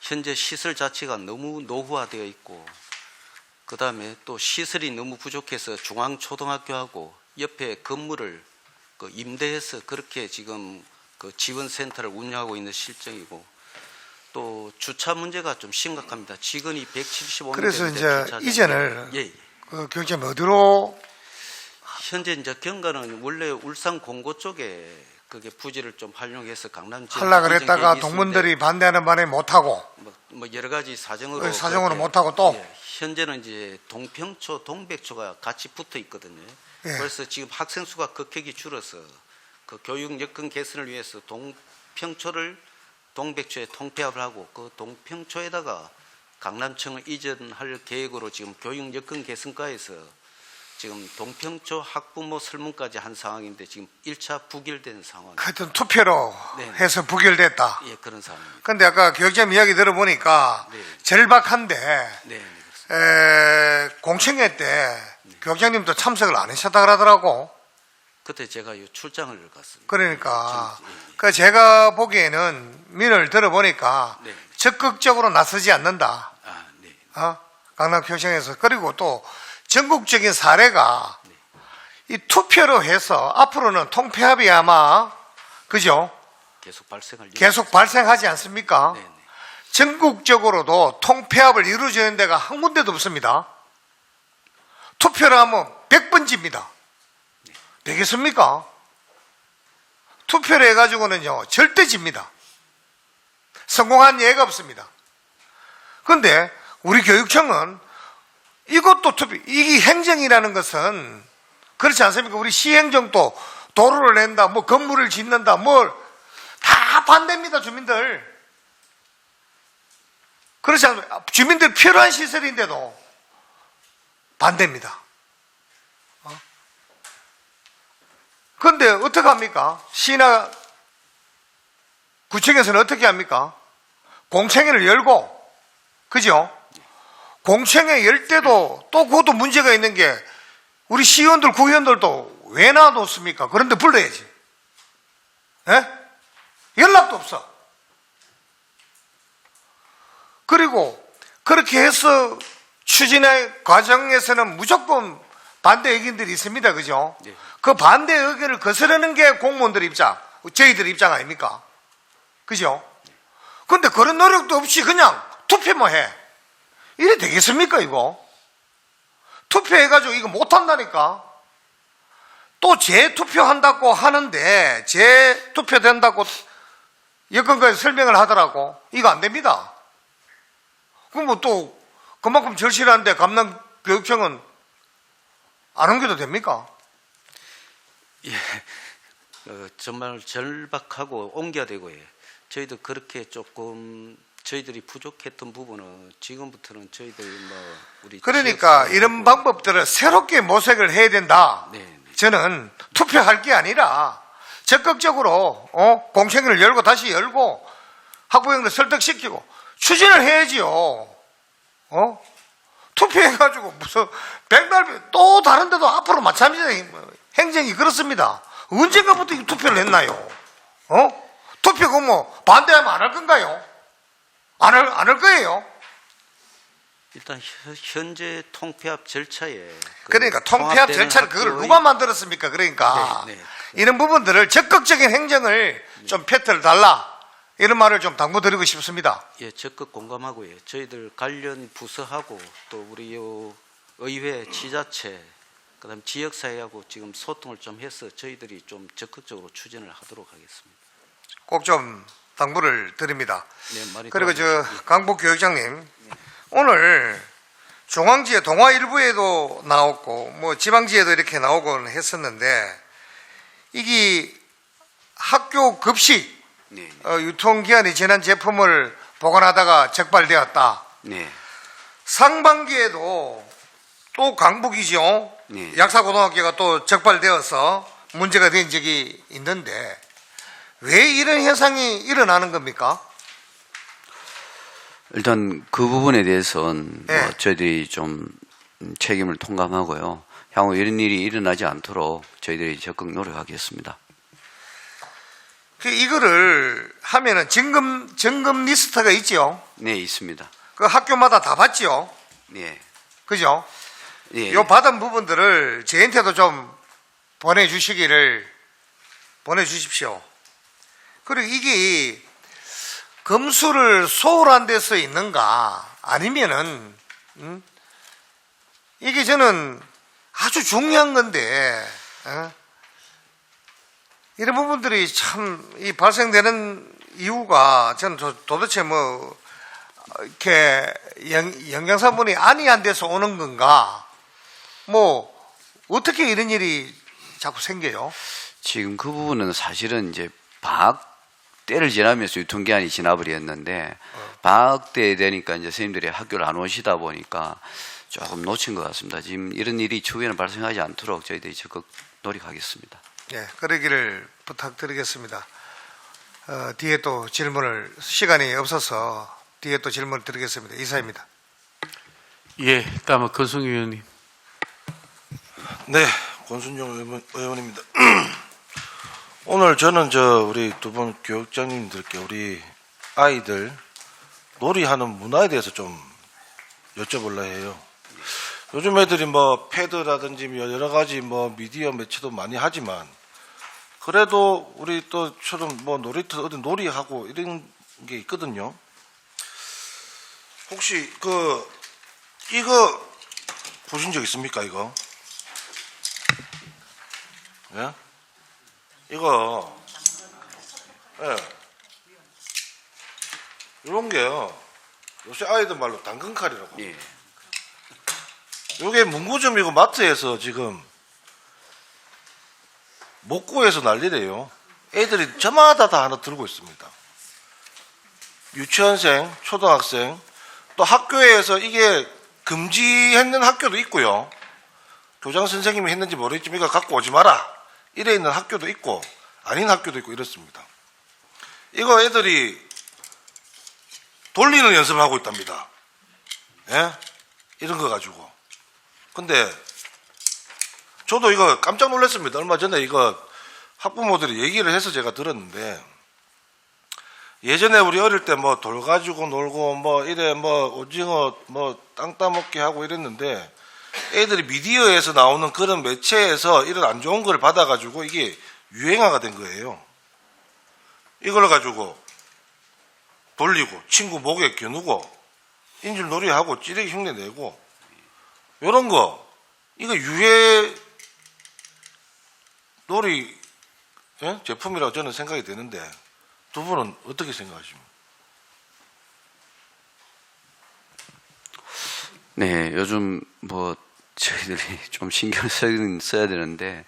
현재 시설 자체가 너무 노후화되어 있고, 그 다음에 또 시설이 너무 부족해서 중앙초등학교하고 옆에 건물을 임대해서 그렇게 지금 그 지원센터를 운영하고 있는 실정이고, 또 주차 문제가 좀 심각합니다. 직원이 175m. 그래서 이제 이전을 예. 그 교육장님 어디로 현재 이제 경과는 원래 울산 공고 쪽에 그게 부지를 좀 활용해서 강남 지역 하려고 그랬다가 이전 계획이 동문들이 반대하는 바람에 못하고 뭐 여러 가지 사정으로 사정으로 그렇게, 못하고 또 예, 현재는 이제 동평초, 동백초가 같이 붙어 있거든요. 예. 그래서 지금 학생 수가 급격히 줄어서 그 교육 여건 개선을 위해서 동평초를 동백초에 통폐합을 하고 그 동평초에다가 강남청을 이전할 계획으로 지금 교육 여건 개선과에서 지금 동평초 학부모 설문까지 한 상황인데 지금 1차 부결된 상황. 하여튼 투표로 네. 해서 부결됐다. 예, 그런 상황입니다. 근데 아까 교육장님 이야기 들어보니까 네. 절박한데 네, 그렇습니다. 공청회 때 교육장님도 참석을 안 하셨다 그러더라고. 그때 제가 요 출장을 갔습니다. 그러니까 예. 그 제가 보기에는 민을 들어보니까 네. 적극적으로 나서지 않는다. 아, 네. 강남교육청에서. 그리고 또 전국적인 사례가 이 투표로 해서 앞으로는 통폐합이 아마 그죠? 계속 발생하지 않습니까? 네, 네. 전국적으로도 통폐합을 이루어지는 데가 한 군데도 없습니다. 투표를 하면 100번 집니다. 되겠습니까? 투표를 해가지고는요, 절대 집니다. 성공한 예가 없습니다. 그런데 우리 교육청은 이것도 투표, 이게 행정이라는 것은 그렇지 않습니까? 우리 시행정도 도로를 낸다, 뭐 건물을 짓는다, 뭘 다 반대입니다, 주민들. 그렇지 않습니까? 주민들 필요한 시설인데도 반대입니다. 그런데 어떻게 합니까? 시나 구청에서는 어떻게 합니까? 공청회를 열고, 그죠? 공청회 열 때도 또 그것도 문제가 있는 게 우리 시의원들, 구의원들도 왜 놔뒀습니까? 그런데 불러야지. 예? 연락도 없어. 그리고 그렇게 해서 추진의 과정에서는 무조건 반대 의견들이 있습니다. 그죠? 네. 그 반대 의견을 거스르는 게 공무원들 입장, 저희들 입장 아닙니까? 그죠? 근데 그런 노력도 없이 그냥 투표만 해. 이래 되겠습니까, 이거? 투표해가지고 이거 못한다니까? 또 재투표한다고 하는데, 재투표된다고 여건까지 설명을 하더라고. 이거 안 됩니다. 그럼 뭐 또 그만큼 절실한데 강남교육청은 안 옮겨도 됩니까? 예, 정말 절박하고 옮겨야 되고, 예. 저희도 그렇게 조금 저희들이 부족했던 부분은 지금부터는 저희들 뭐 우리 그러니까 지역사회하고 이런 방법들을 새롭게 모색을 해야 된다. 네, 네. 저는 투표할 게 아니라 적극적으로 공청회를 열고 다시 열고 학부형들 설득시키고 추진을 해야지요. 투표해가지고 무슨 백날 또 다른 데도 앞으로 마찬가지로 행정이 그렇습니다. 언젠가부터 이 투표를 했나요? 투표 뭐 반대하면 안 할 건가요? 안 할 거예요. 일단 현재 통폐합 절차에 그러니까 통폐합 절차를 그걸 누가 만들었습니까? 그러니까 네, 네. 이런 부분들을 적극적인 행정을 좀 패트를 달라 이런 말을 좀 당부드리고 싶습니다. 예, 적극 공감하고, 예. 저희들 관련 부서하고 또 우리 요 의회, 지자체, 그다음 지역사회하고 지금 소통을 좀 해서 저희들이 좀 적극적으로 추진을 하도록 하겠습니다. 꼭 좀 당부를 드립니다. 네, 많이 그리고 도와주십시오. 강복 교육장님 오늘 중앙지에 동화 일부에도 나왔고 뭐 지방지에도 이렇게 나오곤 했었는데 이게 학교 급식 네. 유통기한이 지난 제품을 보관하다가 적발되었다. 네. 상반기에도 또 강북이죠. 네. 약사고등학교가 또 적발되어서 문제가 된 적이 있는데 왜 이런 현상이 일어나는 겁니까? 일단 그 부분에 대해서는 네. 뭐 저희들이 좀 책임을 통감하고요. 향후 이런 일이 일어나지 않도록 저희들이 적극 노력하겠습니다. 이거를 하면은 점검 리스트가 있죠. 네, 있습니다. 그 학교마다 다 받죠. 네. 그죠? 예. 요 받은 부분들을 저희한테도 좀 보내주십시오. 그리고 이게 검수를 소홀한 데서 있는가 아니면은 이게 저는 아주 중요한 건데 이런 부분들이 참 이 발생되는 이유가 저는 도대체 뭐 이렇게 영양사분이 안이 돼서 오는 건가 뭐 어떻게 이런 일이 자꾸 생겨요? 지금 그 부분은 사실은 이제 방학 때를 지나면서 유통기한이 지나버렸는데 방학 때 되니까 이제 선생님들이 학교를 안 오시다 보니까 조금 놓친 것 같습니다. 지금 이런 일이 추후에는 발생하지 않도록 저희들이 적극 노력하겠습니다. 네, 그러기를 부탁드리겠습니다. 뒤에 또 시간이 없어서 뒤에 또 질문을 드리겠습니다. 이사입니다. 예, 다음은 권순 의원님. 네, 권순정 의원입니다. 오늘 저는 우리 두 분 교육장님들께 우리 아이들 놀이하는 문화에 대해서 좀 여쭤보려 해요. 요즘 애들이 뭐 패드라든지 여러 가지 뭐 미디어 매체도 많이 하지만 그래도 우리 또처럼 뭐 놀이터 어디 놀이하고 이런 게 있거든요. 혹시 이거 보신 적 있습니까, 이거? 예? 이거, 예. 이런 게요. 요새 아이들 말로 당근칼이라고. 예. 요게 문구점이고 마트에서 지금 못 구해서 난리래요. 애들이 저마다 다 하나 들고 있습니다. 유치원생, 초등학생, 또 학교에서 이게 금지했는 학교도 있고요. 교장 선생님이 했는지 모르겠지만 이거 갖고 오지 마라. 이래 있는 학교도 있고 아닌 학교도 있고 이렇습니다. 이거 애들이 돌리는 연습을 하고 있답니다. 예? 이런 거 가지고. 근데 저도 이거 깜짝 놀랐습니다. 얼마 전에 이거 학부모들이 얘기를 해서 제가 들었는데 예전에 우리 어릴 때 뭐 돌 가지고 놀고 뭐 이래 뭐 오징어 뭐 땅 따먹기 하고 이랬는데 애들이 미디어에서 나오는 그런 매체에서 이런 안 좋은 걸 받아가지고 이게 유행화가 된 거예요. 이걸 가지고 돌리고 친구 목에 겨누고 인질놀이하고 찌르기 흉내 내고 요런 거 이거 유해 놀이 제품이라고 저는 생각이 되는데 두 분은 어떻게 생각하십니까? 네, 요즘 뭐 저희들이 좀 신경을 써야 되는데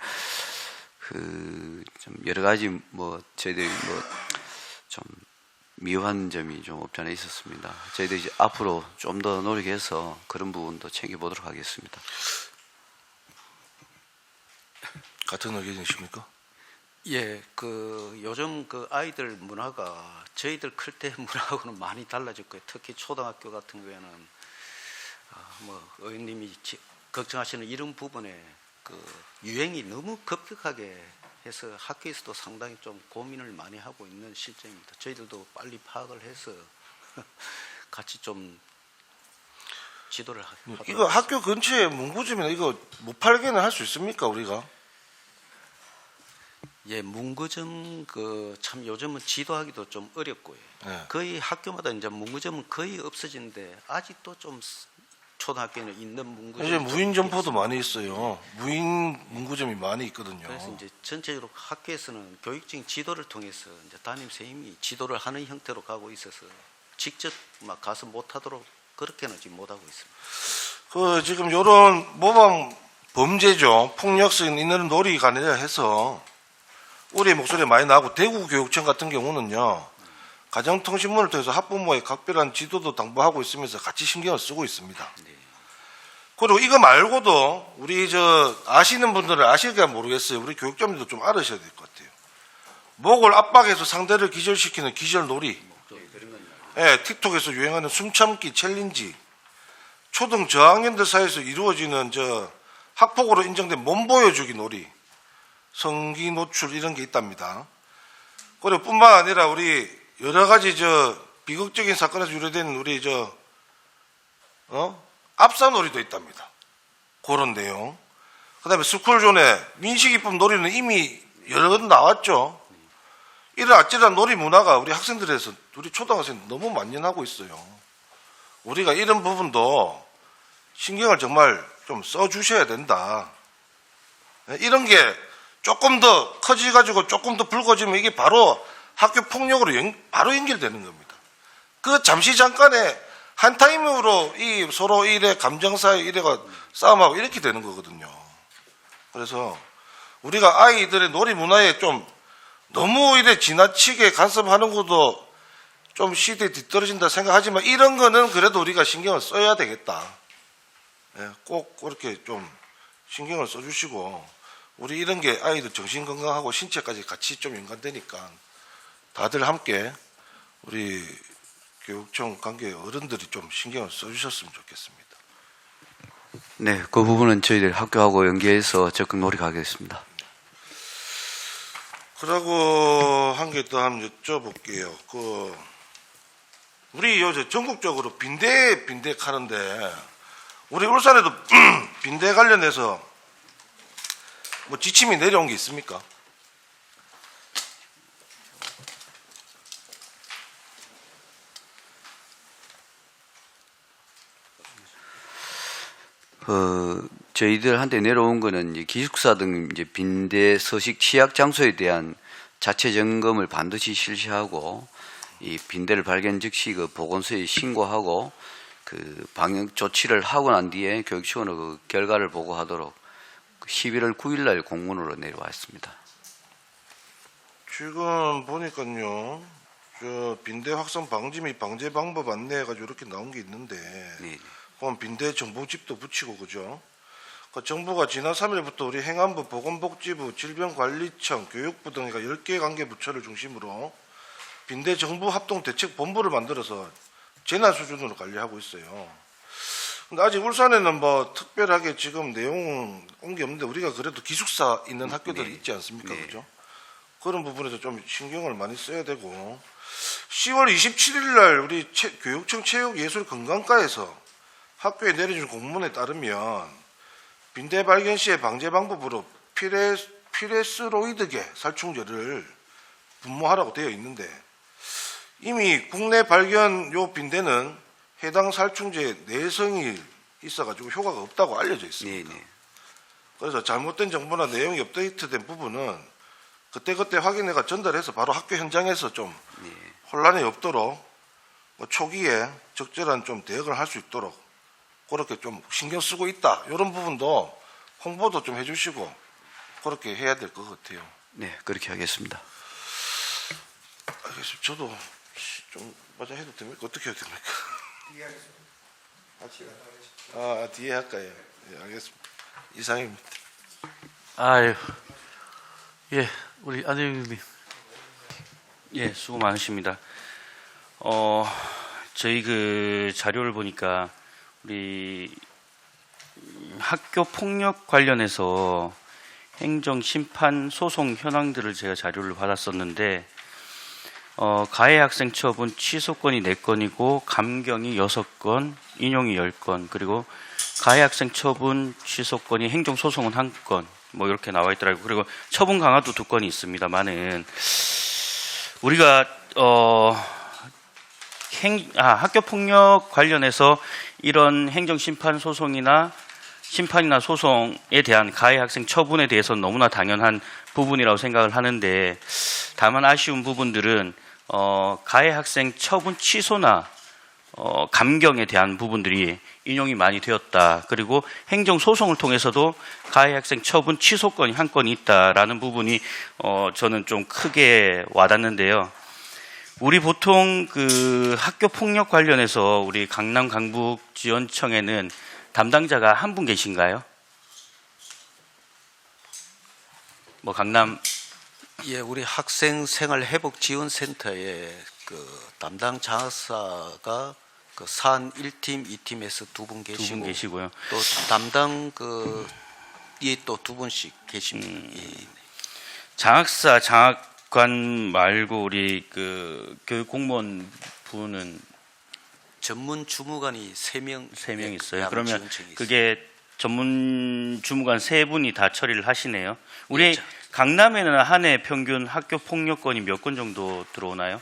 좀 여러 가지 뭐 저희들이 뭐 좀 미흡한 점이 좀 없지 않아 있었습니다. 저희들이 이제 앞으로 좀 더 노력해서 그런 부분도 챙겨보도록 하겠습니다. 같은 의견이십니까? 예, 요즘 아이들 문화가 저희들 클 때 문화하고는 많이 달라졌고요. 특히 초등학교 같은 경우에는 뭐 의원님이 걱정하시는 이런 부분에 유행이 너무 급격하게 해서 학교에서도 상당히 좀 고민을 많이 하고 있는 실정입니다. 저희들도 빨리 파악을 해서 같이 좀 지도를 하도록 이거 하겠습니다. 학교 근처에 문구점이나 이거 못 팔게는 할 수 있습니까, 우리가? 예, 문구점 참 요즘은 지도하기도 좀 어렵고요. 네. 거의 학교마다 이제 문구점은 거의 없어지는데 아직도 좀 초등학교에는 있는 문구점. 이제 무인 점포도 많이 있어요. 무인 문구점이 많이 있거든요. 그래서 이제 전체적으로 학교에서는 교육적인 지도를 통해서 이제 담임 선생님이 지도를 하는 형태로 가고 있어서 직접 막 가서 못하도록 그렇게는 지금 못하고 있습니다. 그 지금 요런 모방 범죄죠. 폭력성 있는 놀이 관련해 해서 우리의 목소리 많이 나오고 대구교육청 같은 경우는요. 가정통신문을 통해서 학부모의 각별한 지도도 당부하고 있으면서 같이 신경을 쓰고 있습니다. 그리고 이거 말고도 우리 아시는 분들은 아실까 모르겠어요. 우리 교육자님도 좀 알으셔야 될 것 같아요. 목을 압박해서 상대를 기절시키는 기절놀이. 예, 틱톡에서 유행하는 숨참기 챌린지. 초등 저학년들 사이에서 이루어지는 학폭으로 인정된 몸 보여주기 놀이. 성기 노출 이런 게 있답니다. 그리고 뿐만 아니라 우리 여러 가지 비극적인 사건에서 유래된 우리 압사놀이도 있답니다. 그런 내용. 그다음에 스쿨존에 민식이품 놀이는 이미 여러 번 나왔죠. 이런 아찔한 놀이 문화가 우리 학생들에서 우리 초등학생 너무 만연하고 있어요. 우리가 이런 부분도 신경을 정말 좀 써주셔야 된다. 이런 게 조금 더 커지가지고 조금 더 불거지면 이게 바로 학교 폭력으로 바로 연결되는 겁니다. 그 잠시 잠깐에 한 타임으로 서로 일에 감정사의 일에가 싸움하고 이렇게 되는 거거든요. 그래서 우리가 아이들의 놀이 문화에 좀 너무 이래 지나치게 간섭하는 것도 좀 시대에 뒤떨어진다 생각하지만 이런 거는 그래도 우리가 신경을 써야 되겠다. 꼭 그렇게 좀 신경을 써주시고 우리 이런 게 아이들 정신 건강하고 신체까지 같이 좀 연관되니까 다들 함께 우리 교육청 관계 어른들이 좀 신경을 써주셨으면 좋겠습니다. 네, 그 부분은 저희들 학교하고 연계해서 적극 노력하겠습니다. 그러고 한 개 더 한번 여쭤볼게요. 우리 요새 전국적으로 빈대 하는데 우리 울산에도 빈대 관련해서 뭐 지침이 내려온 게 있습니까? 저희들한테 내려온 거는 이제 기숙사 등 이제 빈대 서식 취약 장소에 대한 자체 점검을 반드시 실시하고 이 빈대를 발견 즉시 그 보건소에 신고하고 그 방역 조치를 하고 난 뒤에 교육청으로 그 결과를 보고하도록 11월 9일 날 공문으로 내려왔습니다. 지금 보니까요, 빈대 확산 방지 및 방제 방법 안내해가지고 이렇게 나온 게 있는데, 네. 그럼 빈대 정보집도 붙이고 그죠? 그 정부가 지난 3일부터 우리 행안부, 보건복지부, 질병관리청, 교육부 등과 10개 관계부처를 중심으로 빈대 정부 합동 대책본부를 만들어서 재난 수준으로 관리하고 있어요. 근데 아직 울산에는 뭐 특별하게 지금 내용 온 게 없는데 우리가 그래도 기숙사 있는 학교들이 네. 있지 않습니까? 네. 그죠? 그런 부분에서 좀 신경을 많이 써야 되고 10월 27일 날 우리 교육청 체육예술건강과에서 학교에 내려준 공문에 따르면 빈대 발견 시의 방제 방법으로 피레스로이드계 살충제를 분모하라고 되어 있는데 이미 국내 발견 요 빈대는 해당 살충제 내성이 있어가지고 효과가 없다고 알려져 있습니다. 네, 네. 그래서 잘못된 정보나 내용이 업데이트된 부분은 그때그때 확인해가 전달해서 바로 학교 현장에서 좀 네. 혼란이 없도록 초기에 적절한 좀 대응을 할 수 있도록 그렇게 좀 신경 쓰고 있다. 이런 부분도 홍보도 좀 해주시고 그렇게 해야 될 것 같아요. 네, 그렇게 하겠습니다. 알겠습니다. 저도 좀 맞아 해도 됩니까? 어떻게 해야 됩니까? 뒤에 할까요? 네, 알겠습니다. 이상입니다. 아유, 예, 우리 안영님. 예, 수고 많으십니다. 저희 그 자료를 보니까 우리 학교 폭력 관련해서 행정 심판 소송 현황들을 제가 자료를 받았었는데 가해 학생 처분 취소건이 4건이고 감경이 6건, 인용이 10건, 그리고 가해 학생 처분 취소건이 행정 소송은 1건, 뭐 이렇게 나와 있더라고요. 그리고 처분 강화도 2건이 있습니다만은 우리가 학교 폭력 관련해서 이런 행정 심판이나 소송에 대한 가해 학생 처분에 대해서는 너무나 당연한 부분이라고 생각을 하는데 다만 아쉬운 부분들은 가해 학생 처분 취소나 감경에 대한 부분들이 인용이 많이 되었다. 그리고 행정소송을 통해서도 가해 학생 처분 취소권이 한 건이 있다라는 부분이 저는 좀 크게 와닿는데요. 우리 보통 그 학교 폭력 관련해서 우리 강남 강북지원청에는 담당자가 한 분 계신가요? 뭐 강남 예, 우리 학생 생활 회복 지원센터에 그 담당 장학사가 그 사안 1팀, 2팀에서 두 분 두 분 계시고요. 또 담당 이 또 두 분씩 계십니다. 예. 장학사, 장학관 말고 우리 그 교육 공무원 분은 전문 주무관이 3명 세 명 있어요. 야간 그러면 지원청에 있습니다. 그게 전문 주무관 세 분이 다 처리를 하시네요. 우리 그렇죠. 강남에는 한 해 평균 학교 폭력건이 몇 건 정도 들어오나요?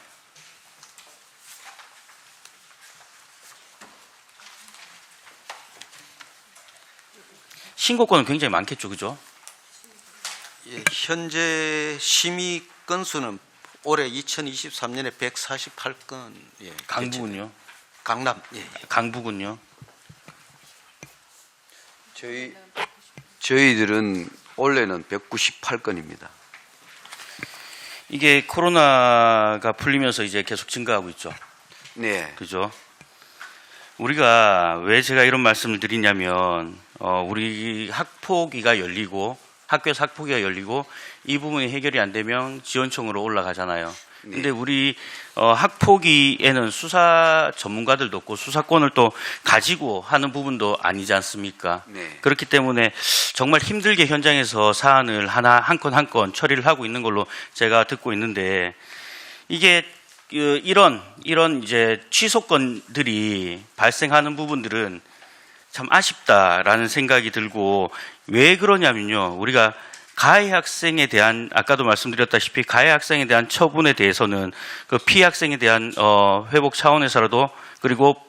신고건은 굉장히 많겠죠, 그죠? 예, 현재 심의 건수는 올해 2023년에 148건. 예, 강북은요? 강남. 예. 강북은요? 저희들은 올해는 198건입니다. 이게 코로나가 풀리면서 이제 계속 증가하고 있죠. 네. 그죠? 우리가 왜 제가 이런 말씀을 드리냐면, 우리 학폭위가 열리고, 학교에서 학폭위가 열리고, 이 부분이 해결이 안 되면 지원청으로 올라가잖아요. 근데 우리 학폭위에는 수사 전문가들도 없고 수사권을 또 가지고 하는 부분도 아니지 않습니까? 네. 그렇기 때문에 정말 힘들게 현장에서 사안을 한 건 한 건 처리를 하고 있는 걸로 제가 듣고 있는데, 이게 이런 이제 취소건들이 발생하는 부분들은 참 아쉽다라는 생각이 들고, 왜 그러냐면요, 우리가 가해 학생에 대한, 아까도 말씀드렸다시피 가해 학생에 대한 처분에 대해서는 그 피해 학생에 대한 회복 차원에서라도, 그리고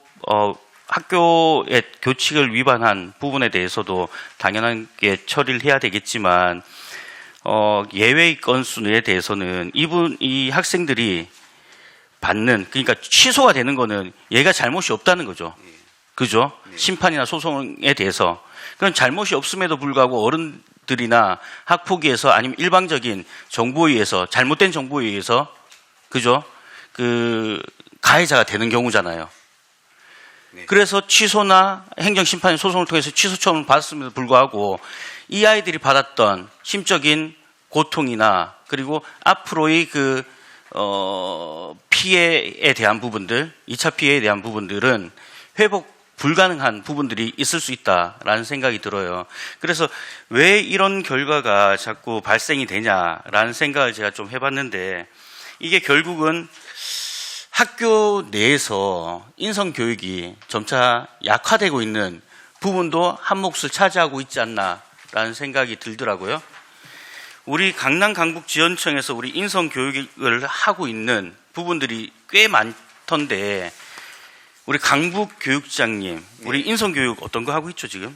학교의 교칙을 위반한 부분에 대해서도 당연하게 처리를 해야 되겠지만, 예외의 건수에 대해서는 이 학생들이 받는, 그러니까 취소가 되는 거는 얘가 잘못이 없다는 거죠. 그죠? 심판이나 소송에 대해서. 그건 잘못이 없음에도 불구하고 어른들이나 학폭위에서 아니면 일방적인 정보에 의해서, 잘못된 정보에 의해서, 그죠? 그 가해자가 되는 경우잖아요. 그래서 취소나 행정심판 소송을 통해서 취소 처분을 받았음에도 불구하고 이 아이들이 받았던 심적인 고통이나 그리고 앞으로의 그 피해에 대한 부분들, 2차 피해에 대한 부분들은 회복 불가능한 부분들이 있을 수 있다라는 생각이 들어요. 그래서 왜 이런 결과가 자꾸 발생이 되냐라는 생각을 제가 좀 해봤는데, 이게 결국은 학교 내에서 인성교육이 점차 약화되고 있는 부분도 한 몫을 차지하고 있지 않나라는 생각이 들더라고요. 우리 강남 강북지원청에서 우리 인성교육을 하고 있는 부분들이 꽤 많던데, 우리 강북교육장님, 우리 인성교육 어떤 거 하고 있죠, 지금?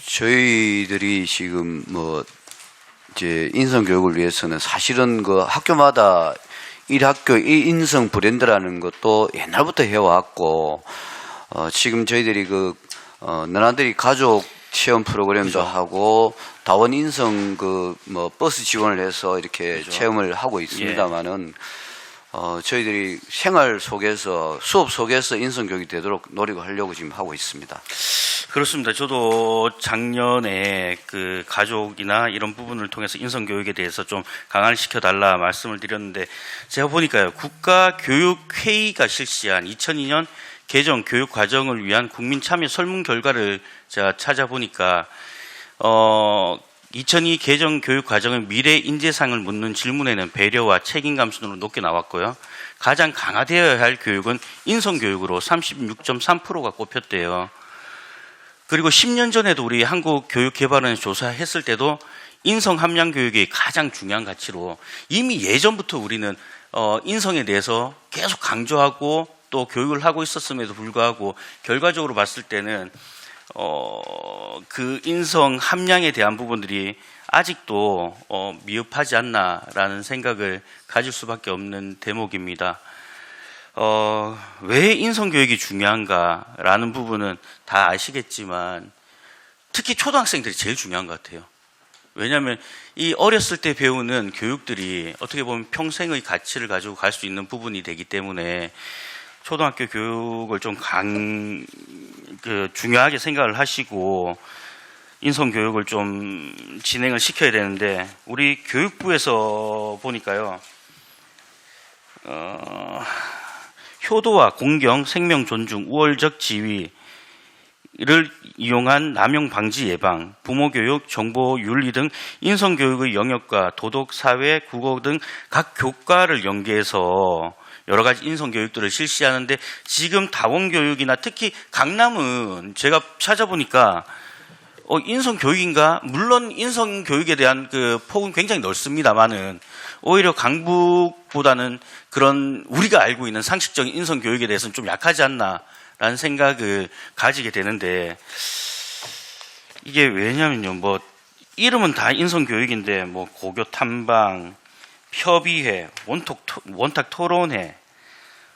저희들이 지금 이제 인성교육을 위해서는 사실은 그 학교마다 1학교 1인성 브랜드라는 것도 옛날부터 해왔고, 지금 저희들이 너나들이 가족 체험 프로그램도 그죠. 하고, 다원 인성 버스 지원을 해서 이렇게 그죠. 체험을 하고 있습니다만은, 저희들이 생활 속에서, 수업 속에서 인성교육이 되도록 노력을 하려고 지금 하고 있습니다. 그렇습니다. 저도 작년에 그 가족이나 이런 부분을 통해서 인성교육에 대해서 좀 강화를 시켜달라 말씀을 드렸는데, 제가 보니까요, 국가교육회의가 실시한 2002년 개정 교육과정을 위한 국민참여 설문 결과를 제가 찾아보니까 2002 개정 교육과정의 미래 인재상을 묻는 질문에는 배려와 책임감 순으로 높게 나왔고요. 가장 강화되어야 할 교육은 인성교육으로 36.3%가 꼽혔대요. 그리고 10년 전에도 우리 한국교육개발원에서 조사했을 때도 인성함량 교육이 가장 중요한 가치로, 이미 예전부터 우리는 인성에 대해서 계속 강조하고 또 교육을 하고 있었음에도 불구하고 결과적으로 봤을 때는 그 인성 함량에 대한 부분들이 아직도 미흡하지 않나라는 생각을 가질 수밖에 없는 대목입니다. 왜 인성교육이 중요한가라는 부분은 다 아시겠지만 특히 초등학생들이 제일 중요한 것 같아요. 왜냐하면 이 어렸을 때 배우는 교육들이 어떻게 보면 평생의 가치를 가지고 갈 수 있는 부분이 되기 때문에 초등학교 교육을 좀 중요하게 생각을 하시고 인성교육을 좀 진행을 시켜야 되는데 우리 교육부에서 보니까요. 효도와 공경, 생명 존중, 우월적 지위를 이용한 남용 방지 예방, 부모 교육, 정보 윤리 등 인성 교육의 영역과 도덕, 사회, 국어 등 각 교과를 연계해서 여러 가지 인성 교육들을 실시하는데 지금 다원 교육이나 특히 강남은 제가 찾아보니까 인성 교육인가? 물론 인성 교육에 대한 그 폭은 굉장히 넓습니다만은 오히려 강북보다는 그런 우리가 알고 있는 상식적인 인성 교육에 대해서는 좀 약하지 않나라는 생각을 가지게 되는데 이게 왜냐면요. 뭐 이름은 다 인성 교육인데 뭐 고교 탐방, 협의회, 원탁 토론회,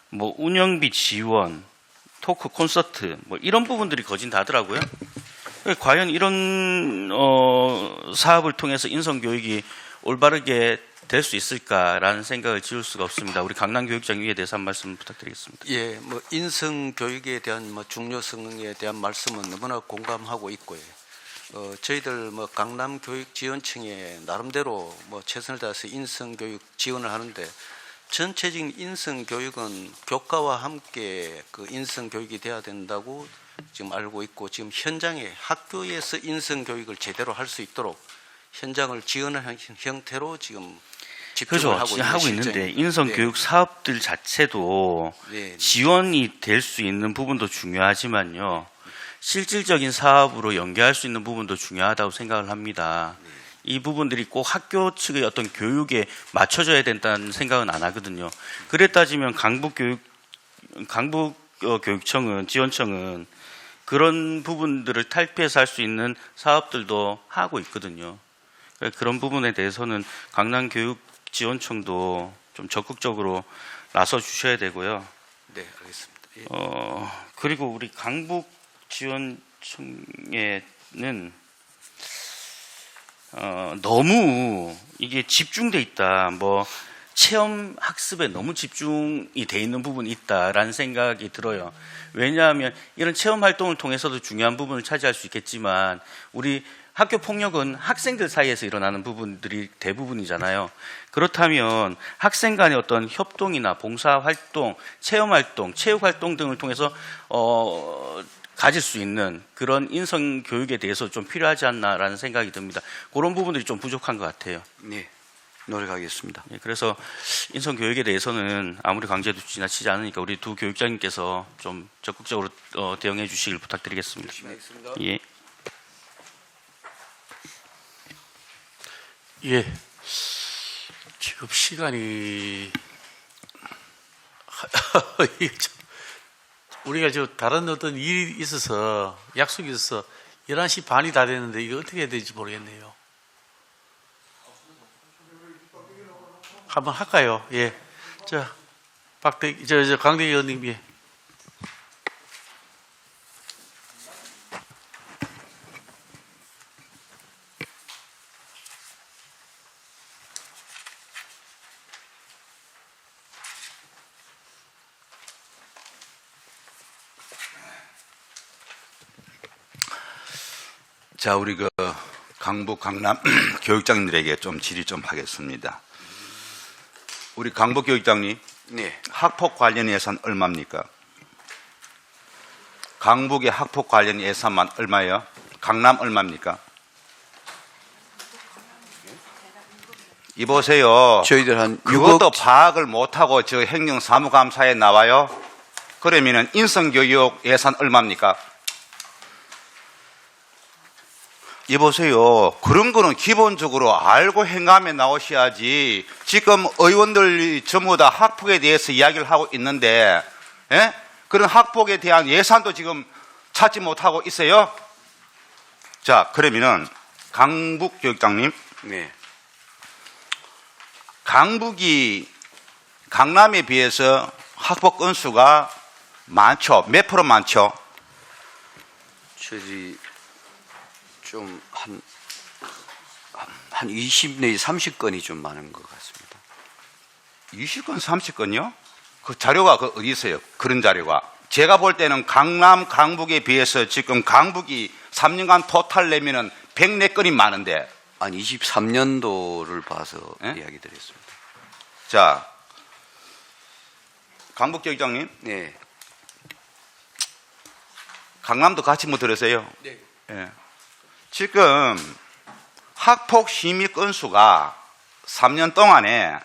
뭐 운영비 지원, 토크 콘서트 뭐 이런 부분들이 거진다더라고요. 과연 이런 사업을 통해서 인성교육이 올바르게 될 수 있을까라는 생각을 지울 수가 없습니다. 우리 강남교육장 위에 대해서 한 말씀 부탁드리겠습니다. 예, 뭐 인성교육에 대한 뭐 중요성에 대한 말씀은 너무나 공감하고 있고요. 저희들 뭐 강남교육지원청에 나름대로 뭐 최선을 다해서 인성교육 지원을 하는데 전체적인 인성교육은 교과와 함께 그 인성교육이 돼야 된다고 지금 알고 있고 지금 현장에 학교에서 인성교육을 제대로 할 수 있도록 현장을 지원하는 형태로 지금 집중을 그렇죠. 하고 있는데 인성교육 사업들 자체도 지원이 될 수 있는 부분도 중요하지만요. 실질적인 사업으로 연계할 수 있는 부분도 중요하다고 생각을 합니다. 이 부분들이 꼭 학교 측의 어떤 교육에 맞춰져야 된다는 생각은 안 하거든요. 그래 따지면 강북교육청은 지원청은 그런 부분들을 탈피해서 할 수 있는 사업들도 하고 있거든요. 그런 부분에 대해서는 강남교육지원청도 좀 적극적으로 나서 주셔야 되고요. 네, 알겠습니다. 예. 그리고 우리 강북지원청에는 너무 이게 집중돼 있다. 뭐 체험 학습에 너무 집중이 돼 있는 부분이 있다라는 생각이 들어요. 왜냐하면 이런 체험 활동을 통해서도 중요한 부분을 차지할 수 있겠지만 우리 학교 폭력은 학생들 사이에서 일어나는 부분들이 대부분이잖아요. 그렇다면 학생 간의 어떤 협동이나 봉사 활동, 체험 활동, 체육 활동 등을 통해서 가질 수 있는 그런 인성 교육에 대해서 좀 필요하지 않나라는 생각이 듭니다. 그런 부분들이 좀 부족한 것 같아요. 네, 노력하겠습니다. 그래서 인성 교육에 대해서는 아무리 강제도 지나치지 않으니까 우리 두 교육장님께서 좀 적극적으로 대응해 주시길 부탁드리겠습니다. 예. 예. 지금 시간이 우리가 저 다른 어떤 일이 있어서 약속이 있어서 11시 반이 다 됐는데 이거 어떻게 해야 될지 모르겠네요. 한번 할까요? 예. 자, 강대기 의원님, 예. 자, 우리 강북, 강남 교육장님들에게 좀 질의 좀 하겠습니다. 우리 강북 교육장님, 네, 학폭 관련 예산 얼마입니까? 강북의 학폭 관련 예산만 얼마예요? 강남 얼마입니까? 이보세요. 저희들 한 6억 그것도 파악을 못하고 저 행정사무감사에 나와요? 그러면은 인성교육 예산 얼마입니까? 이보세요. 그런 거는 기본적으로 알고 행감에 나오셔야지. 지금 의원들이 전부 다 학폭에 대해서 이야기를 하고 있는데, 예? 그런 학폭에 대한 예산도 지금 찾지 못하고 있어요. 자, 그러면은 강북 교육장님, 네, 강북이 강남에 비해서 학폭 건수가 많죠. 몇 프로 많죠? 저희 좀 한 20 내지 30건이 좀 많은 것 같습니다. 20건, 30건요? 그 자료가 그 어디 있어요? 그런 자료가. 제가 볼 때는 강남, 강북에 비해서 지금 강북이 3년간 토탈 내면은 104건이 많은데. 아니 23년도를 봐서 예? 이야기 드렸습니다. 자, 강북지역장님, 네. 강남도 같이 뭐 들으세요? 네. 예. 지금 학폭 심의 건수가 3년 동안에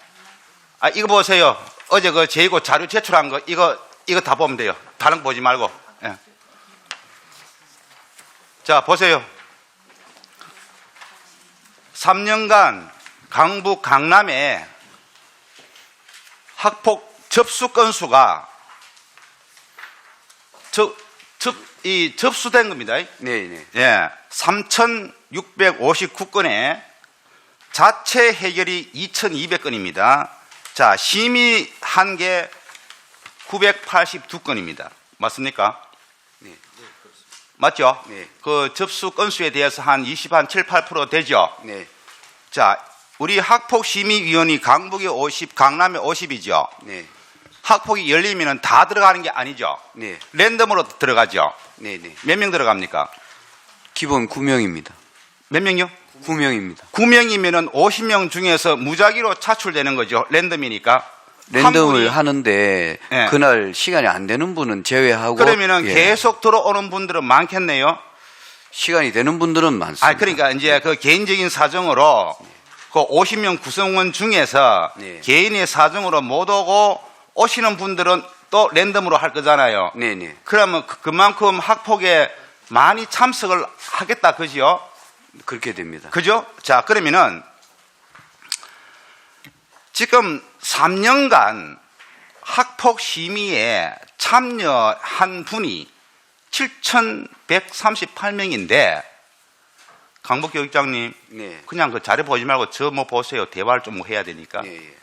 이거 보세요. 어제 그 제2고 자료 제출한 거 이거 다 보면 돼요. 다른 거 보지 말고. 예. 자, 보세요. 3년간 강북 강남에 학폭 접수 건수가 접수된 겁니다. 네. 예, 3,659건에 자체 해결이 2,200건입니다. 자, 심의한 게 982건입니다. 맞습니까? 네. 맞죠? 네. 그 접수 건수에 대해서 한 7, 8% 되죠? 네. 자, 우리 학폭심의위원회 강북에 50, 강남에 50이죠? 네. 학폭이 열리면 다 들어가는 게 아니죠? 네. 랜덤으로 들어가죠? 네. 몇 명 들어갑니까? 기본 9명입니다. 몇 명요? 9명입니다. 9명이면은 50명 중에서 무작위로 차출되는 거죠. 랜덤이니까. 랜덤을 한 하는데 예. 그날 시간이 안 되는 분은 제외하고 그러면은 예. 계속 들어오는 분들은 많겠네요. 시간이 되는 분들은 많습니다. 그러니까 이제 그 개인적인 사정으로 그 50명 구성원 중에서 네. 개인의 사정으로 못 오고 오시는 분들은 또 랜덤으로 할 거잖아요. 네네. 그러면 그만큼 학폭에 많이 참석을 하겠다, 그죠? 그렇게 됩니다. 그죠? 자, 그러면은 지금 3년간 학폭 심의에 참여한 분이 7,138명인데 강북교육장님 네. 그냥 그 자료 보지 말고 저 뭐 보세요. 대화를 좀 해야 되니까. 예.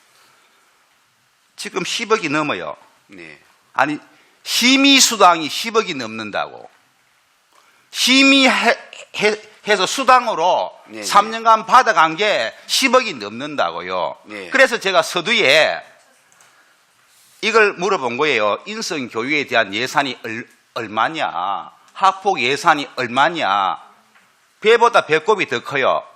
지금 10억이 넘어요. 네. 아니 심의 수당이 10억이 넘는다고. 심의해서 수당으로 네, 3년간 받아간 게 10억이 넘는다고요. 네. 그래서 제가 서두에 이걸 물어본 거예요. 인성교육에 대한 예산이 얼마냐? 학폭 예산이 얼마냐? 배보다 배꼽이 더 커요.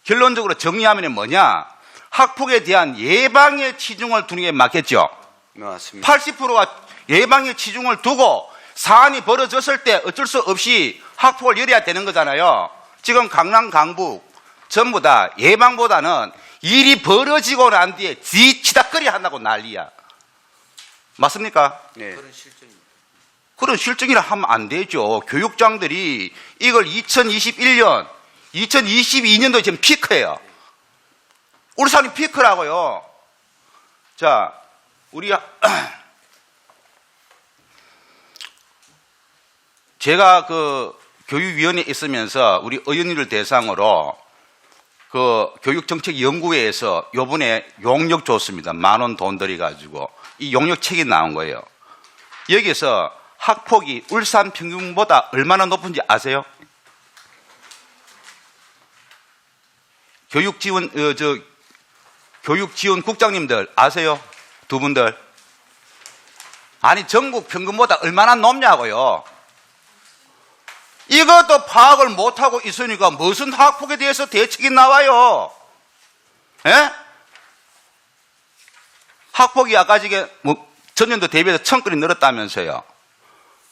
결론적으로 정리하면 뭐냐? 학폭에 대한 예방에 치중을 두는 게 맞겠죠? 맞습니다. 80%가 예방에 치중을 두고 사안이 벌어졌을 때 어쩔 수 없이 학폭을 열어야 되는 거잖아요. 지금 강남, 강북 전부 다 예방보다는 일이 벌어지고 난 뒤에 뒤치다거리 한다고 난리야. 맞습니까? 네. 그런 실정이라 하면 안 되죠. 교육장들이 이걸 2021년, 2022년도 지금 피크예요. 울산이 피크라고요. 자, 우리 제가 그 교육위원회에 있으면서 우리 의원님들 대상으로 그 교육정책연구회에서 요번에 용역 줬습니다. 10,000원 돈 들여가지고 이 용역 책이 나온 거예요. 여기서 학폭이 울산 평균보다 얼마나 높은지 아세요? 교육지원 국장님들 아세요? 두 분들. 아니 전국 평균보다 얼마나 높냐고요. 이것도 파악을 못하고 있으니까 무슨 학폭에 대해서 대책이 나와요? 예? 학폭이 아까 지금 전년도 대비해서 1,000건이 늘었다면서요.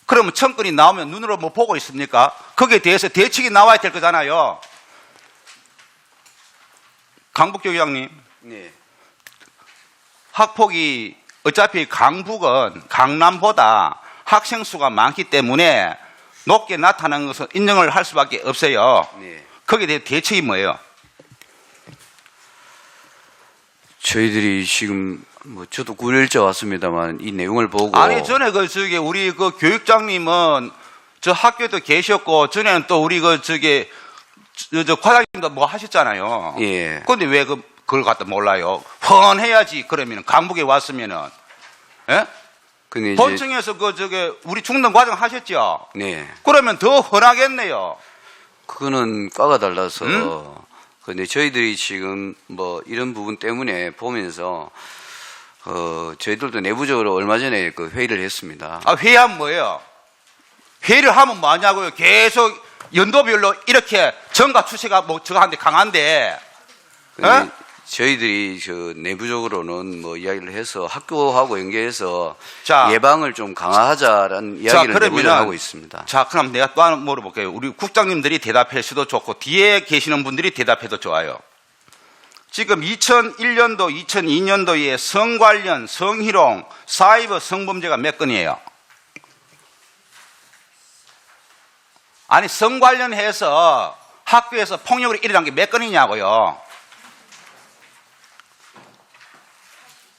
그러면 1,000건이 나오면 눈으로 뭐 보고 있습니까? 거기에 대해서 대책이 나와야 될 거잖아요. 강북교육장님, 네. 학폭이 어차피 강북은 강남보다 학생 수가 많기 때문에 높게 나타나는 것은 인정을 할 수밖에 없어요. 네. 거기에 대해 대책이 뭐예요? 저희들이 지금 저도 9일째 왔습니다만 이 내용을 보고 아니 전에 우리 그 교육장님은 저 학교에도 계셨고 전에는 또 우리 저 과장님도 뭐 하셨잖아요. 예. 그런데 왜 그걸 갖다 몰라요? 훤해야지. 그러면 강북에 왔으면은 예? 근데 이제 본청에서 우리 중등 과정 하셨죠? 네. 그러면 더 흔하겠네요. 그거는 과가 달라서 근데 저희들이 지금 뭐 이런 부분 때문에 보면서 저희들도 내부적으로 얼마 전에 그 회의를 했습니다. 아, 회의하면 뭐예요? 회의를 하면 뭐하냐고요? 계속 연도별로 이렇게 정가 추세가 뭐 저한테 강한데 근데 저희들이 내부적으로는 뭐 이야기를 해서 학교하고 연계해서 자, 예방을 좀 강화하자라는 이야기를 내부적으로 하고 있습니다. 자, 그럼 내가 또 하나 물어볼게요. 우리 국장님들이 대답하셔도 좋고 뒤에 계시는 분들이 대답해도 좋아요. 지금 2001년도, 2002년도에 성 관련, 성희롱, 사이버 성범죄가 몇 건이에요? 아니, 성 관련해서 학교에서 폭력을 일어난 게 몇 건이냐고요?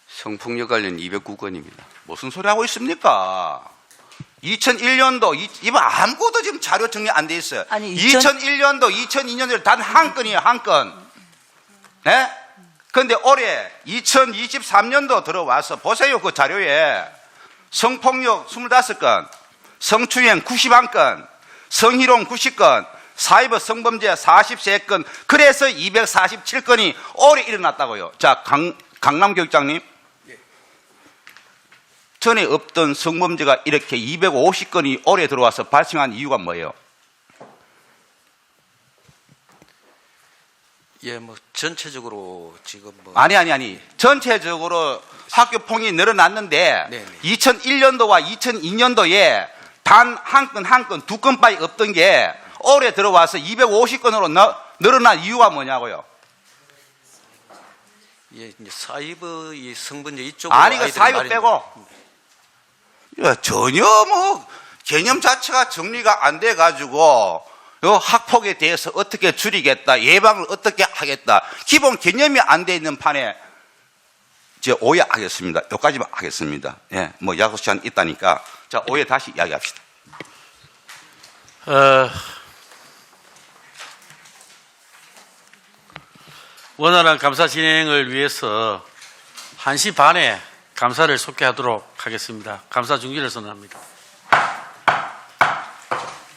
성폭력 관련 209건입니다. 무슨 소리 하고 있습니까? 2001년도, 이번 아무것도 지금 자료 정리 안 돼 있어요. 아니, 2001년도, 2002년도 단 한 건이에요, 한 건. 네? 근데 올해 2023년도 들어와서 보세요, 그 자료에. 성폭력 25건, 성추행 91건, 성희롱 90건, 사이버 성범죄 43건, 그래서 247건이 올해 일어났다고요. 자, 강남교육장님. 전에 없던 성범죄가 이렇게 250건이 올해 들어와서 발생한 이유가 뭐예요? 예, 뭐 전체적으로 지금 뭐 아니. 전체적으로 학교 폭력이 늘어났는데 네네. 2001년도와 2002년도에 단 한 건, 두 건밖에 없던 게 올해 들어와서 250건으로 늘어난 이유가 뭐냐고요? 예, 이제 사이버 이 성범죄 이쪽으로 아니, 그 아이들이 사이버 많이 빼고. 야, 전혀 뭐 개념 자체가 정리가 안 돼 가지고 학폭에 대해서 어떻게 줄이겠다, 예방을 어떻게 하겠다, 기본 개념이 안 돼 있는 판에 이제 오해하겠습니다. 여기까지만 하겠습니다. 예, 뭐 약속 시간 있다니까. 자, 오해 다시 이야기합시다. 원활한 감사 진행을 위해서 1시 반에 감사를 속개하도록 하겠습니다. 감사 중지를 선언합니다.